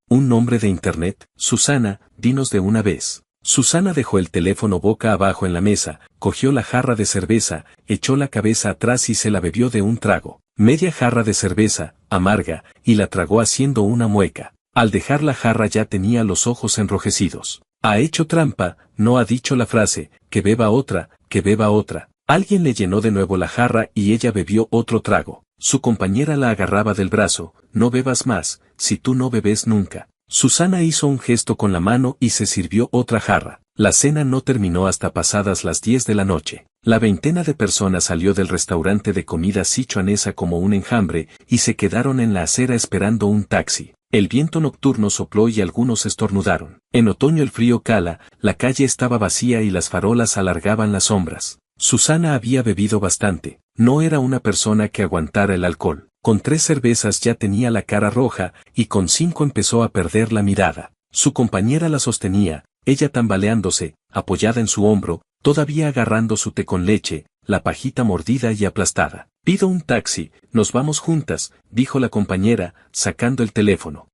¿Un nombre de internet? Susana, dinos de una vez. Susana dejó el teléfono boca abajo en la mesa, cogió la jarra de cerveza, echó la cabeza atrás y se la bebió de un trago. Media jarra de cerveza, amarga, y la tragó haciendo una mueca. Al dejar la jarra ya tenía los ojos enrojecidos. Ha hecho trampa, no ha dicho la frase, que beba otra, que beba otra. Alguien le llenó de nuevo la jarra y ella bebió otro trago. Su compañera la agarraba del brazo. No bebas más, si tú no bebes nunca. Susana hizo un gesto con la mano y se sirvió otra jarra. La cena no terminó hasta pasadas las 10 de la noche. La veintena de personas salió del restaurante de comida sichuanesa como un enjambre y se quedaron en la acera esperando un taxi. El viento nocturno sopló y algunos estornudaron. En otoño el frío cala, la calle estaba vacía y las farolas alargaban las sombras. Susana había bebido bastante. No era una persona que aguantara el alcohol. Con 3 cervezas ya tenía la cara roja, y con 5 empezó a perder la mirada. Su compañera la sostenía, ella tambaleándose, apoyada en su hombro, todavía agarrando su té con leche, la pajita mordida y aplastada. Pido un taxi, nos vamos juntas, dijo la compañera, sacando el teléfono.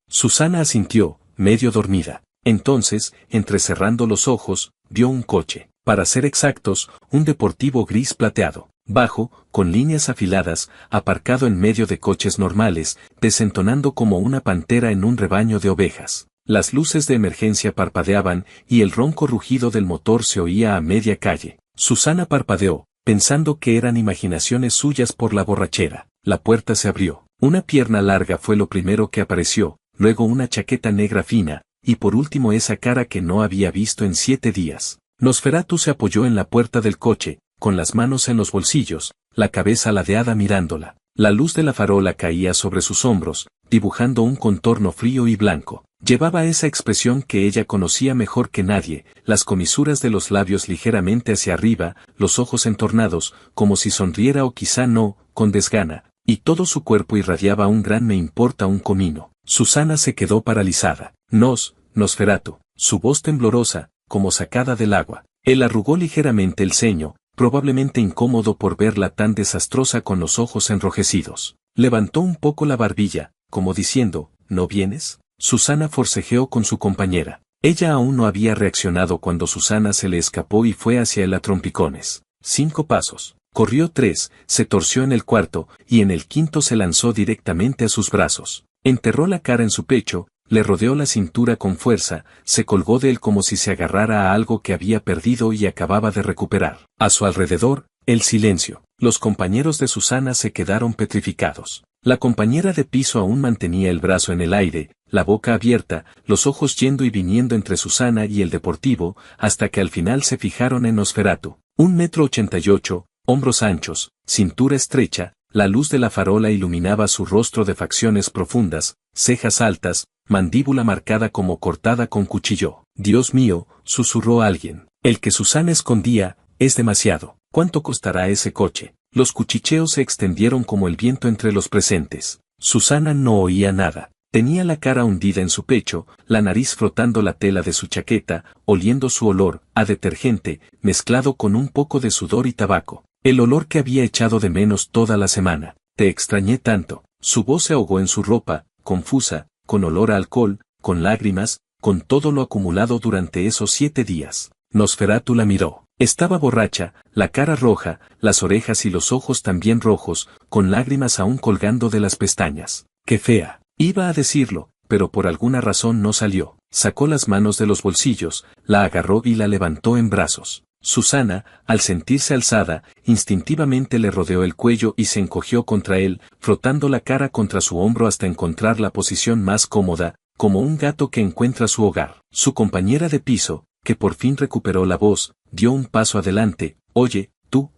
Susana asintió, medio dormida. Entonces, entrecerrando los ojos, vio un coche. Para ser exactos, un deportivo gris plateado, bajo, con líneas afiladas, aparcado en medio de coches normales, desentonando como una pantera en un rebaño de ovejas. Las luces de emergencia parpadeaban y el ronco rugido del motor se oía a media calle. Susana parpadeó, pensando que eran imaginaciones suyas por la borrachera. La puerta se abrió. Una pierna larga fue lo primero que apareció, luego una chaqueta negra fina, y por último esa cara que no había visto en 7 días. Nosferatu se apoyó en la puerta del coche, con las manos en los bolsillos, la cabeza ladeada mirándola. La luz de la farola caía sobre sus hombros, dibujando un contorno frío y blanco. Llevaba esa expresión que ella conocía mejor que nadie, las comisuras de los labios ligeramente hacia arriba, los ojos entornados, como si sonriera o quizá no, con desgana, y todo su cuerpo irradiaba un gran me importa un comino. Susana se quedó paralizada. Nosferatu. Su voz temblorosa, como sacada del agua. Él arrugó ligeramente el ceño, probablemente incómodo por verla tan desastrosa con los ojos enrojecidos. Levantó un poco la barbilla, como diciendo, ¿no vienes? Susana forcejeó con su compañera. Ella aún no había reaccionado cuando Susana se le escapó y fue hacia él a trompicones. 5 pasos. Corrió 3, se torció en el cuarto, y en el quinto se lanzó directamente a sus brazos. Enterró la cara en su pecho, le rodeó la cintura con fuerza, se colgó de él como si se agarrara a algo que había perdido y acababa de recuperar. A su alrededor, el silencio. Los compañeros de Susana se quedaron petrificados. La compañera de piso aún mantenía el brazo en el aire, la boca abierta, los ojos yendo y viniendo entre Susana y el deportivo, hasta que al final se fijaron en Nosferatu. 1,88 m, hombros anchos, cintura estrecha, la luz de la farola iluminaba su rostro de facciones profundas, cejas altas, mandíbula marcada como cortada con cuchillo. Dios mío, susurró alguien. El que Susana escondía, es demasiado. ¿Cuánto costará ese coche? Los cuchicheos se extendieron como el viento entre los presentes. Susana no oía nada. Tenía la cara hundida en su pecho, la nariz frotando la tela de su chaqueta, oliendo su olor a detergente, mezclado con un poco de sudor y tabaco. El olor que había echado de menos toda la semana. Te extrañé tanto. Su voz se ahogó en su ropa, confusa, con olor a alcohol, con lágrimas, con todo lo acumulado durante esos 7 días. Nosferatu la miró. Estaba borracha, la cara roja, las orejas y los ojos también rojos, con lágrimas aún colgando de las pestañas. ¡Qué fea! Iba a decirlo, pero por alguna razón no salió. Sacó las manos de los bolsillos, la agarró y la levantó en brazos. Susana, al sentirse alzada, instintivamente le rodeó el cuello y se encogió contra él, frotando la cara contra su hombro hasta encontrar la posición más cómoda, como un gato que encuentra su hogar. Su compañera de piso, que por fin recuperó la voz, dio un paso adelante. Oye, tú.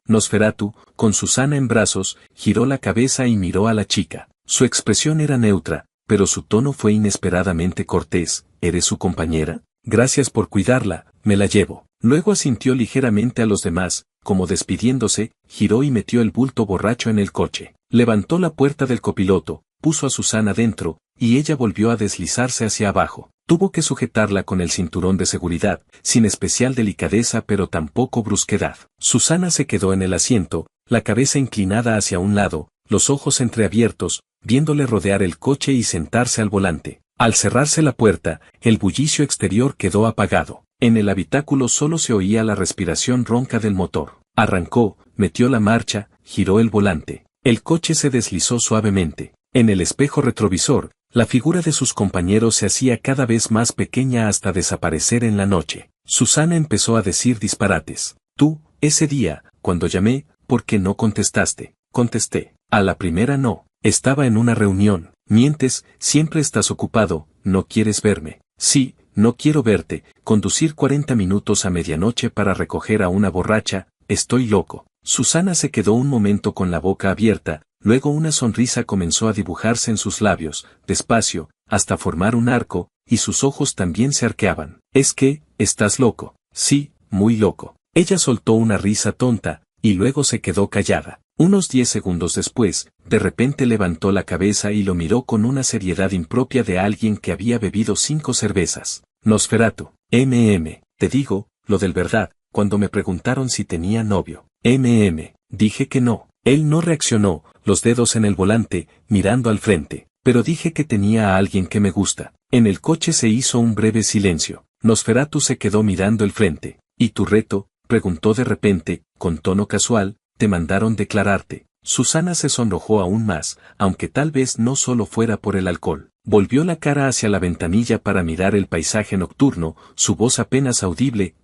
Nosferatu, con Susana en brazos, giró la cabeza y miró a la chica. Su expresión era neutra, pero su tono fue inesperadamente cortés. ¿Eres su compañera? Gracias por cuidarla, me la llevo. Luego asintió ligeramente a los demás, como despidiéndose, giró y metió el bulto borracho en el coche. Levantó la puerta del copiloto, puso a Susana dentro, y ella volvió a deslizarse hacia abajo. Tuvo que sujetarla con el cinturón de seguridad, sin especial delicadeza pero tampoco brusquedad. Susana se quedó en el asiento, la cabeza inclinada hacia un lado, los ojos entreabiertos, viéndole rodear el coche y sentarse al volante. Al cerrarse la puerta, el bullicio exterior quedó apagado. En el habitáculo solo se oía la respiración ronca del motor. Arrancó, metió la marcha, giró el volante. El coche se deslizó suavemente. En el espejo retrovisor, la figura de sus compañeros se hacía cada vez más pequeña hasta desaparecer en la noche. Susana empezó a decir disparates. Tú, ese día, cuando llamé, ¿por qué no contestaste? Contesté. A la primera no. Estaba en una reunión. Mientes, siempre estás ocupado, no quieres verme. Sí, no quiero verte. Conducir 40 minutos a medianoche para recoger a una borracha, estoy loco. Susana se quedó un momento con la boca abierta, luego una sonrisa comenzó a dibujarse en sus labios, despacio, hasta formar un arco, y sus ojos también se arqueaban. ¿Es que, estás loco? Sí, muy loco. Ella soltó una risa tonta, y luego se quedó callada. Unos 10 segundos después, de repente levantó la cabeza y lo miró con una seriedad impropia de alguien que había bebido 5 cervezas. Nosferatu, te digo, lo del verdad, cuando me preguntaron si tenía novio. Dije que no. Él no reaccionó, los dedos en el volante, mirando al frente. Pero dije que tenía a alguien que me gusta. En el coche se hizo un breve silencio. Nosferatu se quedó mirando el frente. ¿Y tu reto? Preguntó de repente, con tono casual. Te mandaron declararte. Susana se sonrojó aún más, aunque tal vez no solo fuera por el alcohol. Volvió la cara hacia la ventanilla para mirar el paisaje nocturno, su voz apenas audible.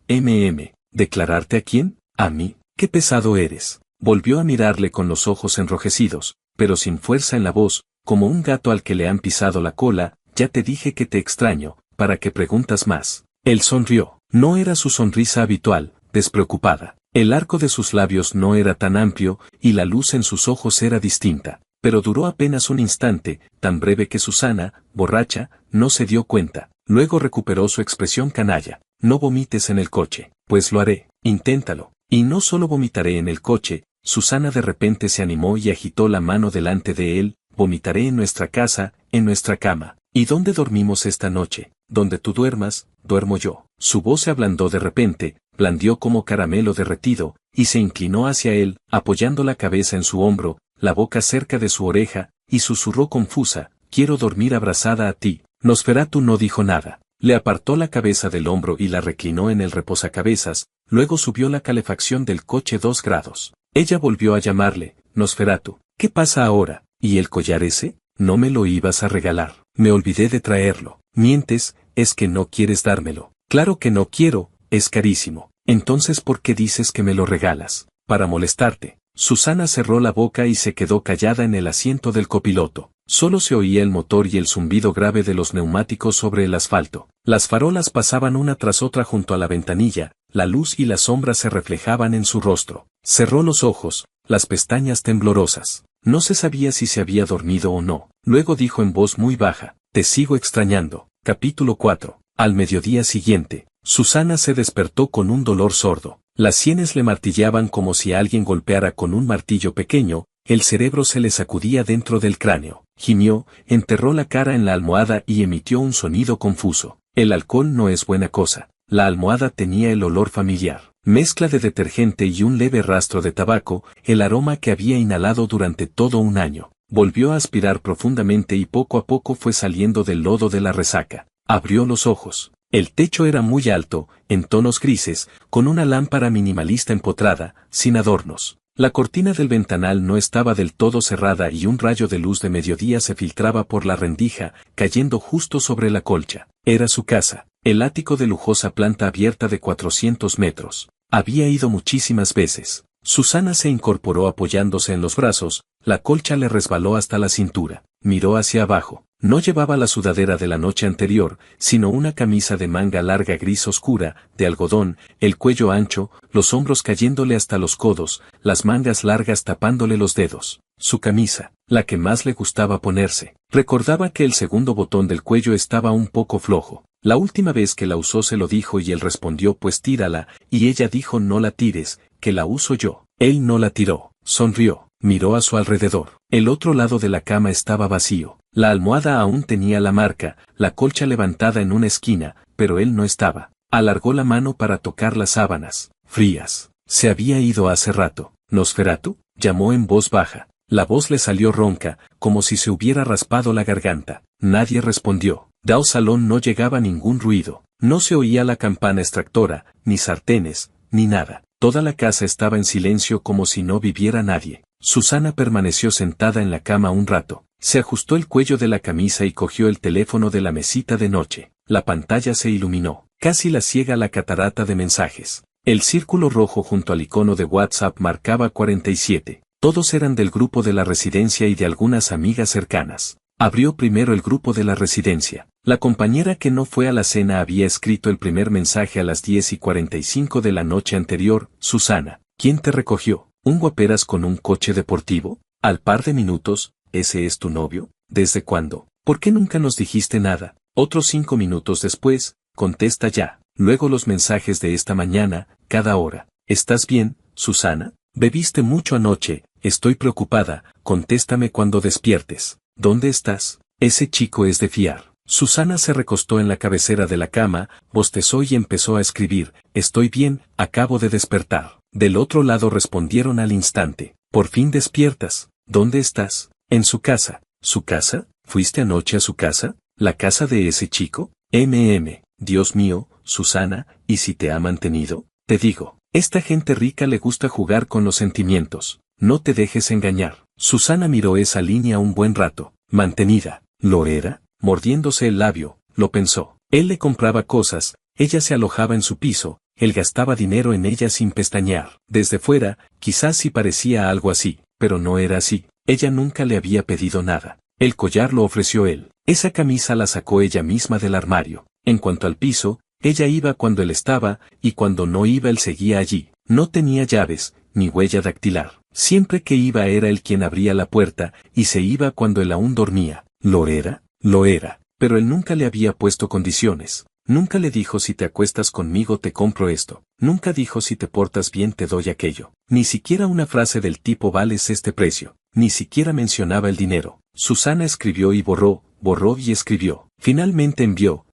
¿Declararte a quién? A mí. Qué pesado eres. Volvió a mirarle con los ojos enrojecidos, pero sin fuerza en la voz, como un gato al que le han pisado la cola. Ya te dije que te extraño, ¿para qué preguntas más? Él sonrió. No era su sonrisa habitual, despreocupada. El arco de sus labios no era tan amplio, y la luz en sus ojos era distinta, pero duró apenas un instante, tan breve que Susana, borracha, no se dio cuenta. Luego recuperó su expresión canalla. No vomites en el coche. Pues lo haré. Inténtalo. Y no solo vomitaré en el coche. Susana de repente se animó y agitó la mano delante de él. Vomitaré en nuestra casa, en nuestra cama. ¿Y dónde dormimos esta noche? donde tú duermas, duermo yo. Su voz se ablandó de repente, blandió como caramelo derretido, y se inclinó hacia él, apoyando la cabeza en su hombro, la boca cerca de su oreja, y susurró confusa, quiero dormir abrazada a ti. Nosferatu no dijo nada. Le apartó la cabeza del hombro y la reclinó en el reposacabezas, luego subió la calefacción del coche 2 grados. Ella volvió a llamarle, Nosferatu, ¿qué pasa ahora? ¿Y el collar ese? No me lo ibas a regalar. Me olvidé de traerlo. Mientes, es que no quieres dármelo. Claro que no quiero, es carísimo. Entonces ¿por qué dices que me lo regalas? Para molestarte. Susana cerró la boca y se quedó callada en el asiento del copiloto. Solo se oía el motor y el zumbido grave de los neumáticos sobre el asfalto. Las farolas pasaban una tras otra junto a la ventanilla, la luz y la sombra se reflejaban en su rostro. Cerró los ojos, las pestañas temblorosas. No se sabía si se había dormido o no. Luego dijo en voz muy baja, te sigo extrañando. Capítulo 4. Al mediodía siguiente, Susana se despertó con un dolor sordo. Las sienes le martillaban como si alguien golpeara con un martillo pequeño, el cerebro se le sacudía dentro del cráneo. Gimió, enterró la cara en la almohada y emitió un sonido confuso. El alcohol no es buena cosa. La almohada tenía el olor familiar, mezcla de detergente y un leve rastro de tabaco, el aroma que había inhalado durante todo un año. Volvió a aspirar profundamente y poco a poco fue saliendo del lodo de la resaca. Abrió los ojos. El techo era muy alto, en tonos grises, con una lámpara minimalista empotrada, sin adornos. La cortina del ventanal no estaba del todo cerrada y un rayo de luz de mediodía se filtraba por la rendija, cayendo justo sobre la colcha. Era su casa, el ático de lujosa planta abierta de 400 metros. Había ido muchísimas veces. Susana se incorporó apoyándose en los brazos, la colcha le resbaló hasta la cintura. Miró hacia abajo. No llevaba la sudadera de la noche anterior, sino una camisa de manga larga gris oscura, de algodón, el cuello ancho, los hombros cayéndole hasta los codos, las mangas largas tapándole los dedos. Su camisa, la que más le gustaba ponerse. Recordaba que el segundo botón del cuello estaba un poco flojo. La última vez que la usó se lo dijo y él respondió pues tírala, y ella dijo no la tires, que la uso yo. Él no la tiró, sonrió, miró a su alrededor. El otro lado de la cama estaba vacío. La almohada aún tenía la marca, la colcha levantada en una esquina, pero él no estaba. Alargó la mano para tocar las sábanas, frías. Se había ido hace rato. ¿Nosferatu? Llamó en voz baja. La voz le salió ronca, como si se hubiera raspado la garganta. Nadie respondió. Del salón no llegaba ningún ruido. No se oía la campana extractora, ni sartenes, ni nada. Toda la casa estaba en silencio como si no viviera nadie. Susana permaneció sentada en la cama un rato. Se ajustó el cuello de la camisa y cogió el teléfono de la mesita de noche. La pantalla se iluminó. Casi la ciega la catarata de mensajes. El círculo rojo junto al icono de WhatsApp marcaba 47. Todos eran del grupo de la residencia y de algunas amigas cercanas. Abrió primero el grupo de la residencia. La compañera que no fue a la cena había escrito el primer mensaje a las 10:45 de la noche anterior. Susana, ¿quién te recogió? ¿Un guaperas con un coche deportivo? Al par de minutos, ¿ese es tu novio? ¿Desde cuándo? ¿Por qué nunca nos dijiste nada? Otros 5 minutos después, contesta ya. Luego los mensajes de esta mañana, cada hora. ¿Estás bien, Susana? Bebiste mucho anoche, estoy preocupada, contéstame cuando despiertes. ¿Dónde estás? Ese chico es de fiar. Susana se recostó en la cabecera de la cama, bostezó y empezó a escribir, estoy bien, acabo de despertar. Del otro lado respondieron al instante, por fin despiertas. ¿Dónde estás? En su casa. ¿Su casa? ¿Fuiste anoche a su casa? ¿La casa de ese chico? Dios mío, Susana, ¿y si te ha mantenido? Te digo, esta gente rica le gusta jugar con los sentimientos. No te dejes engañar. Susana miró esa línea un buen rato. Mantenida. ¿Lo era? Mordiéndose el labio, lo pensó. Él le compraba cosas, ella se alojaba en su piso, él gastaba dinero en ella sin pestañear. Desde fuera, quizás sí parecía algo así, pero no era así. Ella nunca le había pedido nada. El collar lo ofreció él. Esa camisa la sacó ella misma del armario. En cuanto al piso, ella iba cuando él estaba, y cuando no iba él seguía allí. No tenía llaves, ni huella dactilar. Siempre que iba era él quien abría la puerta, y se iba cuando él aún dormía. ¿Lo era? Lo era. Pero él nunca le había puesto condiciones. Nunca le dijo si te acuestas conmigo te compro esto. Nunca dijo si te portas bien te doy aquello. Ni siquiera una frase del tipo vales este precio. Ni siquiera mencionaba el dinero. Susana escribió y borró, borró y escribió. Finalmente envió,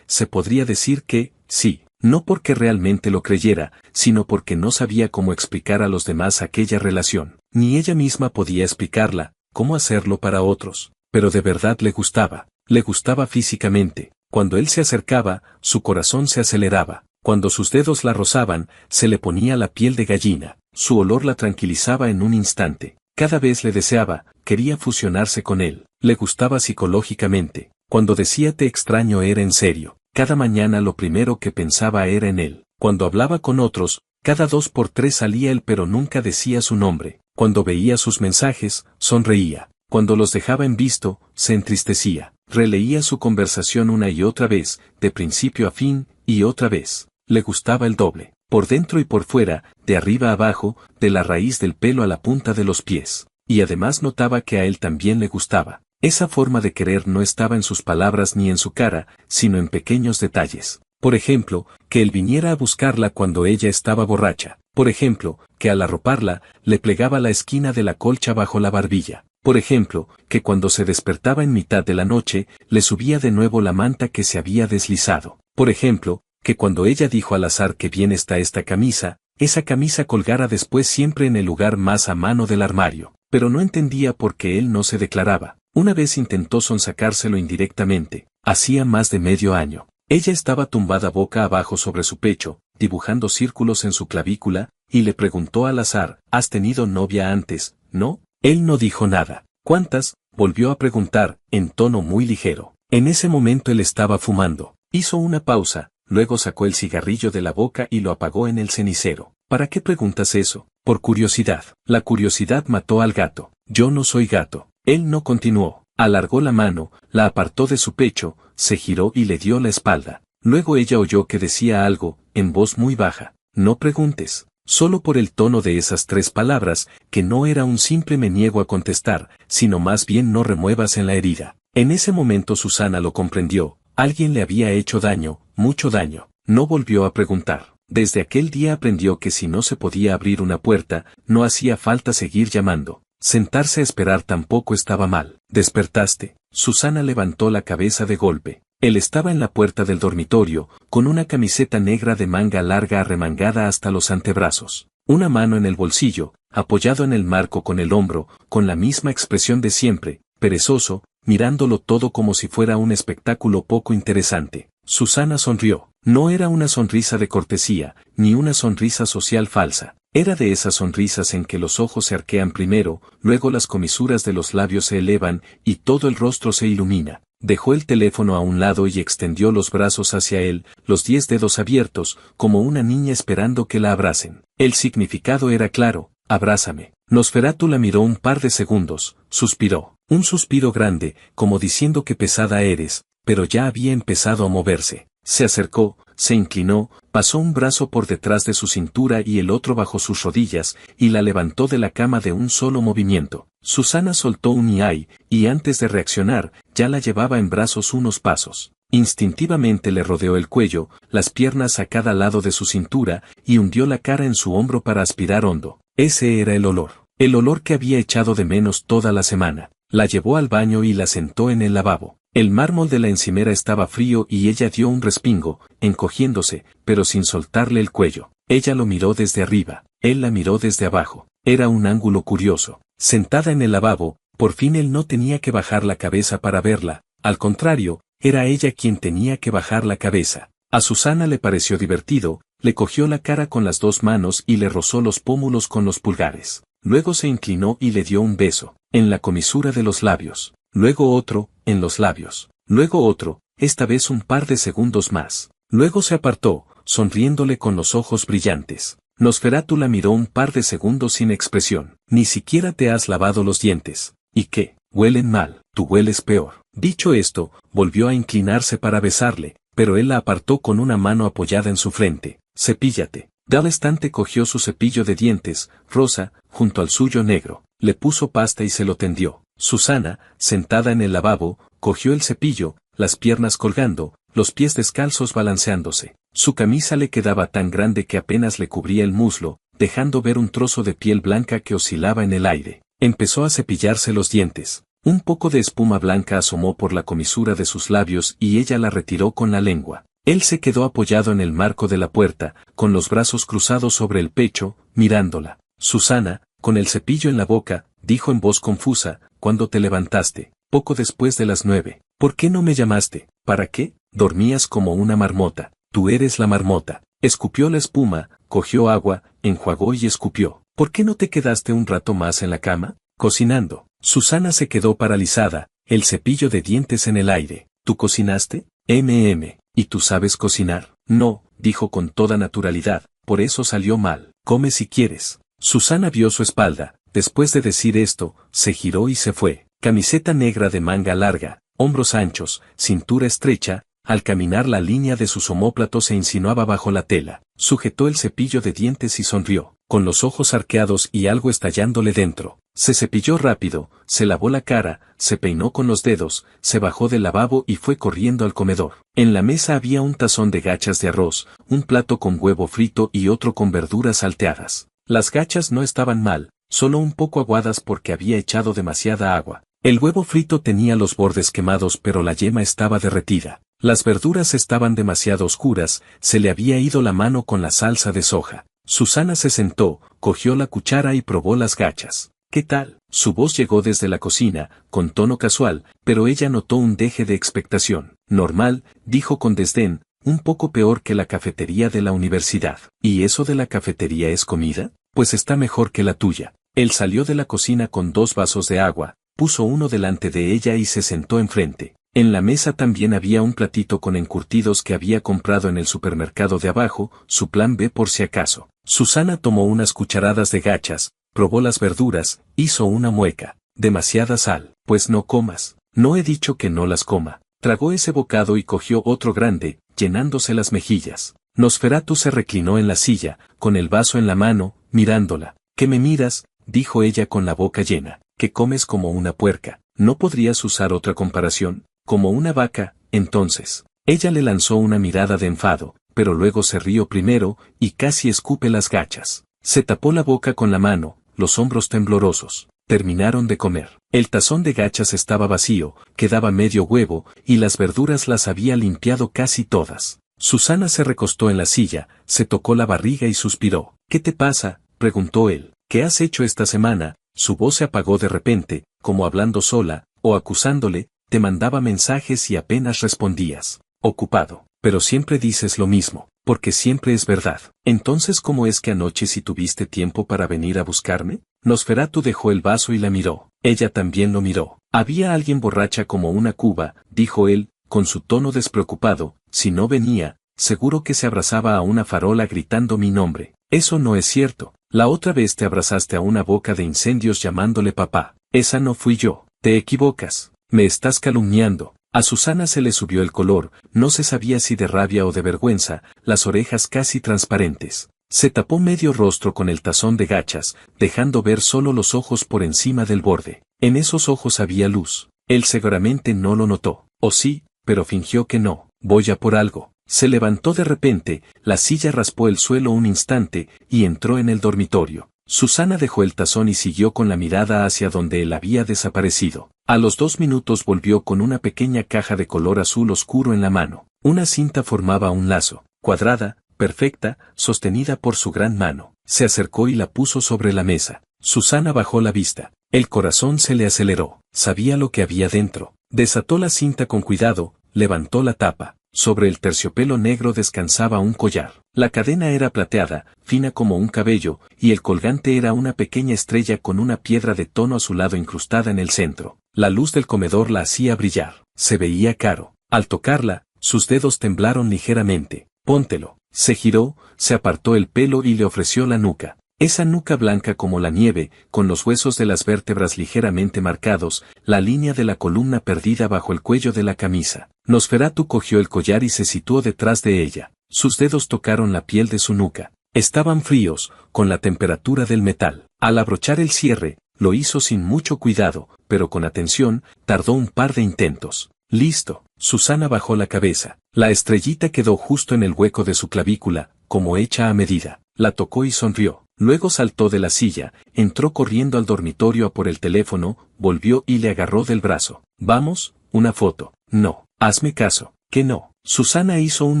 se podría decir que, sí, no porque realmente lo creyera, sino porque no sabía cómo explicar a los demás aquella relación, ni ella misma podía explicarla, cómo hacerlo para otros, pero de verdad le gustaba físicamente. Cuando él se acercaba, su corazón se aceleraba. Cuando sus dedos la rozaban, se le ponía la piel de gallina. Su olor la tranquilizaba en un instante. Cada vez le deseaba, quería fusionarse con él. Le gustaba psicológicamente. Cuando decía te extraño era en serio. Cada mañana lo primero que pensaba era en él. Cuando hablaba con otros, cada 2 por 3 salía él pero nunca decía su nombre. Cuando veía sus mensajes, sonreía. Cuando los dejaba en visto, se entristecía. Releía su conversación una y otra vez, de principio a fin, y otra vez. Le gustaba el doble, por dentro y por fuera, de arriba a abajo, de la raíz del pelo a la punta de los pies. Y además notaba que a él también le gustaba. Esa forma de querer no estaba en sus palabras ni en su cara, sino en pequeños detalles. Por ejemplo, que él viniera a buscarla cuando ella estaba borracha. Por ejemplo, que al arroparla, le plegaba la esquina de la colcha bajo la barbilla. Por ejemplo, que cuando se despertaba en mitad de la noche, le subía de nuevo la manta que se había deslizado. Por ejemplo, que cuando ella dijo al azar que bien está esta camisa, esa camisa colgara después siempre en el lugar más a mano del armario. Pero no entendía por qué él no se declaraba. Una vez intentó sonsacárselo indirectamente. Hacía más de medio año. Ella estaba tumbada boca abajo sobre su pecho, dibujando círculos en su clavícula, y le preguntó al azar, ¿has tenido novia antes, no? Él no dijo nada. ¿Cuántas? Volvió a preguntar, en tono muy ligero. En ese momento él estaba fumando. Hizo una pausa, luego sacó el cigarrillo de la boca y lo apagó en el cenicero. ¿Para qué preguntas eso? Por curiosidad. La curiosidad mató al gato. Yo no soy gato. Él no continuó. Alargó la mano, la apartó de su pecho, se giró y le dio la espalda. Luego ella oyó que decía algo, en voz muy baja. No preguntes. Solo por el tono de esas 3 palabras, que no era un simple me niego a contestar, sino más bien no remuevas en la herida. En ese momento Susana lo comprendió, alguien le había hecho daño, mucho daño. No volvió a preguntar. Desde aquel día aprendió que si no se podía abrir una puerta, no hacía falta seguir llamando. Sentarse a esperar tampoco estaba mal. ¿Despertaste? Susana levantó la cabeza de golpe. Él estaba en la puerta del dormitorio, con una camiseta negra de manga larga arremangada hasta los antebrazos, una mano en el bolsillo, apoyado en el marco con el hombro, con la misma expresión de siempre, perezoso, mirándolo todo como si fuera un espectáculo poco interesante. Susana sonrió. No era una sonrisa de cortesía, ni una sonrisa social falsa. Era de esas sonrisas en que los ojos se arquean primero, luego las comisuras de los labios se elevan, y todo el rostro se ilumina. Dejó el teléfono a un lado y extendió los brazos hacia él, los 10 dedos abiertos, como una niña esperando que la abracen. El significado era claro, abrázame. Nosferatu la miró un par de segundos, suspiró. Un suspiro grande, como diciendo que pesada eres, pero ya había empezado a moverse. Se acercó, se inclinó, pasó un brazo por detrás de su cintura y el otro bajo sus rodillas, y la levantó de la cama de un solo movimiento. Susana soltó un "ay", y antes de reaccionar, ya la llevaba en brazos unos pasos. Instintivamente le rodeó el cuello, las piernas a cada lado de su cintura, y hundió la cara en su hombro para aspirar hondo. Ese era el olor que había echado de menos toda la semana. La llevó al baño y la sentó en el lavabo. El mármol de la encimera estaba frío y ella dio un respingo, encogiéndose, pero sin soltarle el cuello. Ella lo miró desde arriba, él la miró desde abajo. Era un ángulo curioso. Sentada en el lavabo, por fin él no tenía que bajar la cabeza para verla, al contrario, era ella quien tenía que bajar la cabeza. A Susana le pareció divertido, le cogió la cara con las 2 manos y le rozó los pómulos con los pulgares. Luego se inclinó y le dio un beso, en la comisura de los labios. Luego otro, en los labios. Luego otro, esta vez un par de segundos más. Luego se apartó, sonriéndole con los ojos brillantes. Nosferatu la miró un par de segundos sin expresión. Ni siquiera te has lavado los dientes. ¿Y qué? Huelen mal, tú hueles peor. Dicho esto, volvió a inclinarse para besarle, pero él la apartó con una mano apoyada en su frente. Cepíllate. Del estante cogió su cepillo de dientes, rosa, junto al suyo negro. Le puso pasta y se lo tendió. Susana, sentada en el lavabo, cogió el cepillo, las piernas colgando, los pies descalzos balanceándose. Su camisa le quedaba tan grande que apenas le cubría el muslo, dejando ver un trozo de piel blanca que oscilaba en el aire. Empezó a cepillarse los dientes. Un poco de espuma blanca asomó por la comisura de sus labios y ella la retiró con la lengua. Él se quedó apoyado en el marco de la puerta, con los brazos cruzados sobre el pecho, mirándola. Susana, con el cepillo en la boca, dijo en voz confusa, cuando te levantaste, poco después de las 9. ¿Por qué no me llamaste? ¿Para qué? Dormías como una marmota. Tú eres la marmota. Escupió la espuma, cogió agua, enjuagó y escupió. ¿Por qué no te quedaste un rato más en la cama? Cocinando. Susana se quedó paralizada, el cepillo de dientes en el aire. ¿Tú cocinaste? ¿Y tú sabes cocinar? No, dijo con toda naturalidad, por eso salió mal. Come si quieres. Susana vio su espalda. Después de decir esto, se giró y se fue. Camiseta negra de manga larga, hombros anchos, cintura estrecha. Al caminar la línea de sus omóplatos se insinuaba bajo la tela. Sujetó el cepillo de dientes y sonrió, con los ojos arqueados y algo estallándole dentro. Se cepilló rápido, se lavó la cara, se peinó con los dedos, se bajó del lavabo y fue corriendo al comedor. En la mesa había un tazón de gachas de arroz, un plato con huevo frito y otro con verduras salteadas. Las gachas no estaban mal, solo un poco aguadas porque había echado demasiada agua. El huevo frito tenía los bordes quemados pero la yema estaba derretida. Las verduras estaban demasiado oscuras, se le había ido la mano con la salsa de soja. Susana se sentó, cogió la cuchara y probó las gachas. ¿Qué tal? Su voz llegó desde la cocina, con tono casual, pero ella notó un deje de expectación. Normal, dijo con desdén, un poco peor que la cafetería de la universidad. ¿Y eso de la cafetería es comida? Pues está mejor que la tuya. Él salió de la cocina con 2 vasos de agua, puso uno delante de ella y se sentó enfrente. En la mesa también había un platito con encurtidos que había comprado en el supermercado de abajo, su plan B por si acaso. Susana tomó unas cucharadas de gachas, probó las verduras, hizo una mueca. Demasiada sal. Pues no comas. No he dicho que no las coma. Tragó ese bocado y cogió otro grande, llenándose las mejillas. Nosferatu se reclinó en la silla, con el vaso en la mano, mirándola. ¿Qué me miras? Dijo ella con la boca llena. Que comes como una puerca. ¿No podrías usar otra comparación? Como una vaca, entonces. Ella le lanzó una mirada de enfado, pero luego se rió primero, y casi escupe las gachas. Se tapó la boca con la mano, los hombros temblorosos. Terminaron de comer. El tazón de gachas estaba vacío, quedaba medio huevo, y las verduras las había limpiado casi todas. Susana se recostó en la silla, se tocó la barriga y suspiró. ¿Qué te pasa? Preguntó él. ¿Qué has hecho esta semana? Su voz se apagó de repente, como hablando sola, o acusándole. Te mandaba mensajes y apenas respondías. Ocupado. Pero siempre dices lo mismo, porque siempre es verdad. Entonces, ¿cómo es que anoche sí tuviste tiempo para venir a buscarme? Nosferatu dejó el vaso y la miró. Ella también lo miró. Había alguien borracha como una cuba, dijo él, con su tono despreocupado. Si no venía, seguro que se abrazaba a una farola gritando mi nombre. Eso no es cierto. La otra vez te abrazaste a una boca de incendios llamándole papá. Esa no fui yo. Te equivocas. Me estás calumniando. A Susana se le subió el color, no se sabía si de rabia o de vergüenza, las orejas casi transparentes. Se tapó medio rostro con el tazón de gachas, dejando ver solo los ojos por encima del borde. En esos ojos había luz. Él seguramente no lo notó. O sí, pero fingió que no. Voy a por algo. Se levantó de repente, la silla raspó el suelo un instante, y entró en el dormitorio. Susana dejó el tazón y siguió con la mirada hacia donde él había desaparecido. A los 2 minutos volvió con una pequeña caja de color azul oscuro en la mano. Una cinta formaba un lazo, cuadrada, perfecta, sostenida por su gran mano. Se acercó y la puso sobre la mesa. Susana bajó la vista. El corazón se le aceleró. Sabía lo que había dentro. Desató la cinta con cuidado, levantó la tapa. Sobre el terciopelo negro descansaba un collar. La cadena era plateada, fina como un cabello, y el colgante era una pequeña estrella con una piedra de tono azulado incrustada en el centro. La luz del comedor la hacía brillar. Se veía caro. Al tocarla, sus dedos temblaron ligeramente. Póntelo. Se giró, se apartó el pelo y le ofreció la nuca. Esa nuca blanca como la nieve, con los huesos de las vértebras ligeramente marcados, la línea de la columna perdida bajo el cuello de la camisa. Nosferatu cogió el collar y se situó detrás de ella. Sus dedos tocaron la piel de su nuca. Estaban fríos, con la temperatura del metal. Al abrochar el cierre, lo hizo sin mucho cuidado, pero con atención, tardó un par de intentos. Listo. Susana bajó la cabeza. La estrellita quedó justo en el hueco de su clavícula, como hecha a medida. La tocó y sonrió. Luego saltó de la silla, entró corriendo al dormitorio a por el teléfono, volvió y le agarró del brazo. Vamos, una foto. No, hazme caso, que no. Susana hizo un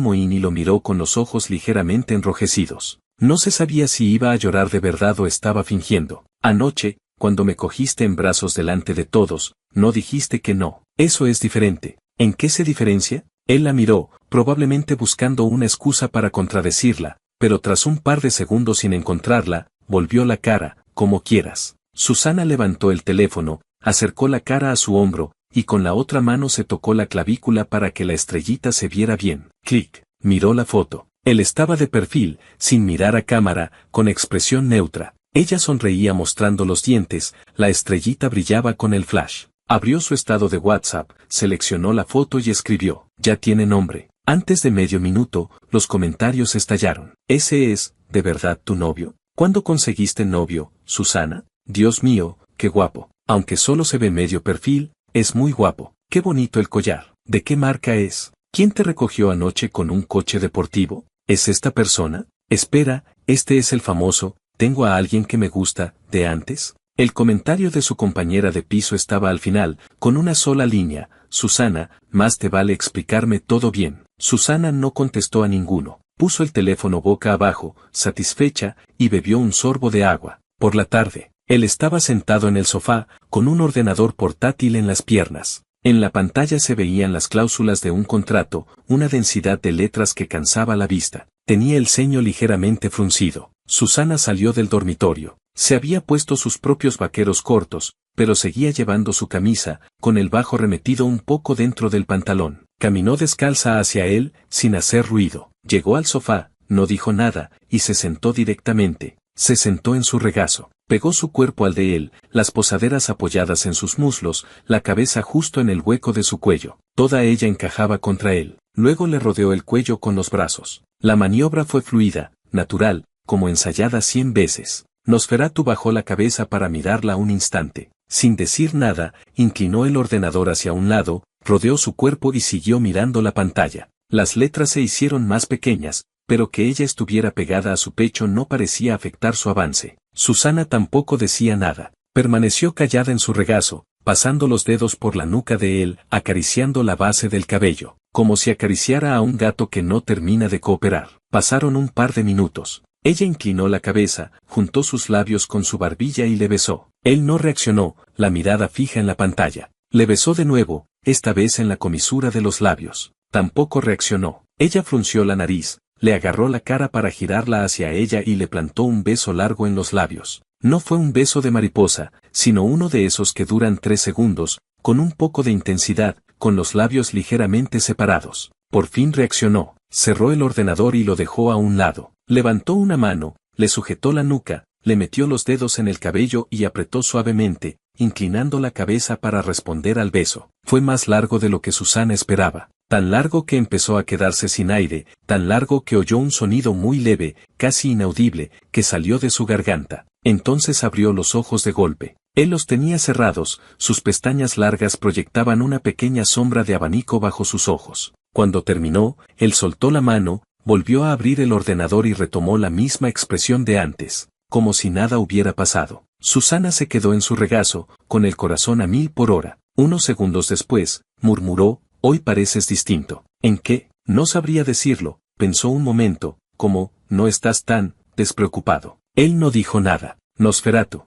mohín y lo miró con los ojos ligeramente enrojecidos. No se sabía si iba a llorar de verdad o estaba fingiendo. Anoche, cuando me cogiste en brazos delante de todos, no dijiste que no. Eso es diferente. ¿En qué se diferencia? Él la miró, probablemente buscando una excusa para contradecirla, pero tras un par de segundos sin encontrarla, volvió la cara, como quieras. Susana levantó el teléfono, acercó la cara a su hombro, y con la otra mano se tocó la clavícula para que la estrellita se viera bien. Clic. Miró la foto. Él estaba de perfil, sin mirar a cámara, con expresión neutra. Ella sonreía mostrando los dientes, la estrellita brillaba con el flash. Abrió su estado de WhatsApp, seleccionó la foto y escribió, ya tiene nombre. Antes de medio minuto, los comentarios estallaron. ¿Ese es, de verdad, tu novio? ¿Cuándo conseguiste novio, Susana? Dios mío, qué guapo. Aunque solo se ve medio perfil, es muy guapo. Qué bonito el collar. ¿De qué marca es? ¿Quién te recogió anoche con un coche deportivo? ¿Es esta persona? Espera, este es el famoso, tengo a alguien que me gusta, de antes. El comentario de su compañera de piso estaba al final, con una sola línea, Susana, más te vale explicarme todo bien. Susana no contestó a ninguno, puso el teléfono boca abajo, satisfecha, y bebió un sorbo de agua. Por la tarde, él estaba sentado en el sofá, con un ordenador portátil en las piernas. En la pantalla se veían las cláusulas de un contrato, una densidad de letras que cansaba la vista. Tenía el ceño ligeramente fruncido. Susana salió del dormitorio. Se había puesto sus propios vaqueros cortos, pero seguía llevando su camisa, con el bajo remetido un poco dentro del pantalón. Caminó descalza hacia él, sin hacer ruido. Llegó al sofá, no dijo nada, y se sentó directamente. Se sentó en su regazo. Pegó su cuerpo al de él, las posaderas apoyadas en sus muslos, la cabeza justo en el hueco de su cuello. Toda ella encajaba contra él. Luego le rodeó el cuello con los brazos. La maniobra fue fluida, natural, como ensayada 100 veces. Nosferatu bajó la cabeza para mirarla un instante. Sin decir nada, inclinó el ordenador hacia un lado, rodeó su cuerpo y siguió mirando la pantalla. Las letras se hicieron más pequeñas, pero que ella estuviera pegada a su pecho no parecía afectar su avance. Susana tampoco decía nada. Permaneció callada en su regazo, pasando los dedos por la nuca de él, acariciando la base del cabello, como si acariciara a un gato que no termina de cooperar. Pasaron un par de minutos. Ella inclinó la cabeza, juntó sus labios con su barbilla y le besó. Él no reaccionó, la mirada fija en la pantalla. Le besó de nuevo, esta vez en la comisura de los labios. Tampoco reaccionó. Ella frunció la nariz, le agarró la cara para girarla hacia ella y le plantó un beso largo en los labios. No fue un beso de mariposa, sino uno de esos que duran 3 segundos, con un poco de intensidad, con los labios ligeramente separados. Por fin reaccionó, cerró el ordenador y lo dejó a un lado. Levantó una mano, le sujetó la nuca, le metió los dedos en el cabello y apretó suavemente, inclinando la cabeza para responder al beso. Fue más largo de lo que Susana esperaba. Tan largo que empezó a quedarse sin aire, tan largo que oyó un sonido muy leve, casi inaudible, que salió de su garganta. Entonces abrió los ojos de golpe. Él los tenía cerrados, sus pestañas largas proyectaban una pequeña sombra de abanico bajo sus ojos. Cuando terminó, él soltó la mano, volvió a abrir el ordenador y retomó la misma expresión de antes, como si nada hubiera pasado. Susana se quedó en su regazo, con el corazón a 1000 por hora. Unos segundos después, murmuró, hoy pareces distinto. ¿En qué? No sabría decirlo, pensó un momento, como, no estás tan despreocupado. Él no dijo nada. Nosferatu,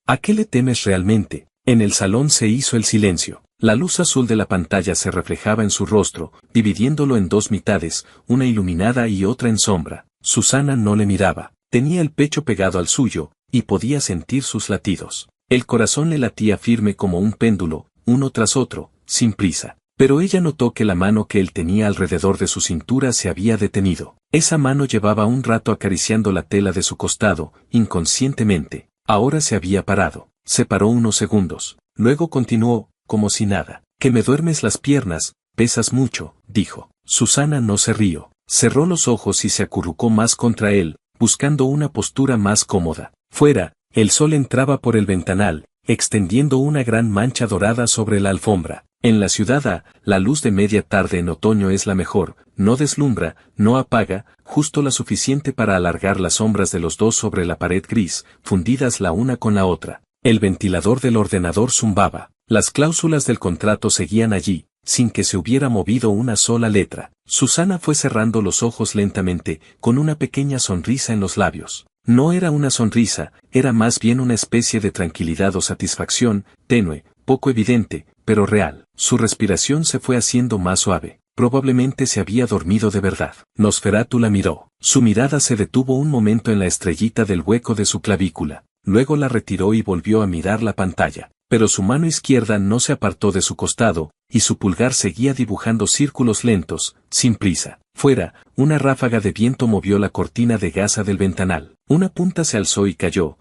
¿a qué le temes realmente? En el salón se hizo el silencio. La luz azul de la pantalla se reflejaba en su rostro, dividiéndolo en 2 mitades, una iluminada y otra en sombra. Susana no le miraba. Tenía el pecho pegado al suyo, y podía sentir sus latidos. El corazón le latía firme como un péndulo, uno tras otro, sin prisa. Pero ella notó que la mano que él tenía alrededor de su cintura se había detenido. Esa mano llevaba un rato acariciando la tela de su costado, inconscientemente. Ahora se había parado. Se paró unos segundos. Luego continuó, como si nada. Que me duermes las piernas, pesas mucho, dijo. Susana no se rió. Cerró los ojos y se acurrucó más contra él, buscando una postura más cómoda. Fuera, el sol entraba por el ventanal, extendiendo una gran mancha dorada sobre la alfombra. En la ciudad A, la luz de media tarde en otoño es la mejor, no deslumbra, no apaga, justo la suficiente para alargar las sombras de los dos sobre la pared gris, fundidas la una con la otra. El ventilador del ordenador zumbaba. Las cláusulas del contrato seguían allí, sin que se hubiera movido una sola letra. Susana fue cerrando los ojos lentamente, con una pequeña sonrisa en los labios. No era una sonrisa, era más bien una especie de tranquilidad o satisfacción, tenue, poco evidente, pero real. Su respiración se fue haciendo más suave. Probablemente se había dormido de verdad. Nosferatu la miró. Su mirada se detuvo un momento en la estrellita del hueco de su clavícula. Luego la retiró y volvió a mirar la pantalla. Pero su mano izquierda no se apartó de su costado, y su pulgar seguía dibujando círculos lentos, sin prisa. Fuera, una ráfaga de viento movió la cortina de gasa del ventanal. Una punta se alzó y cayó,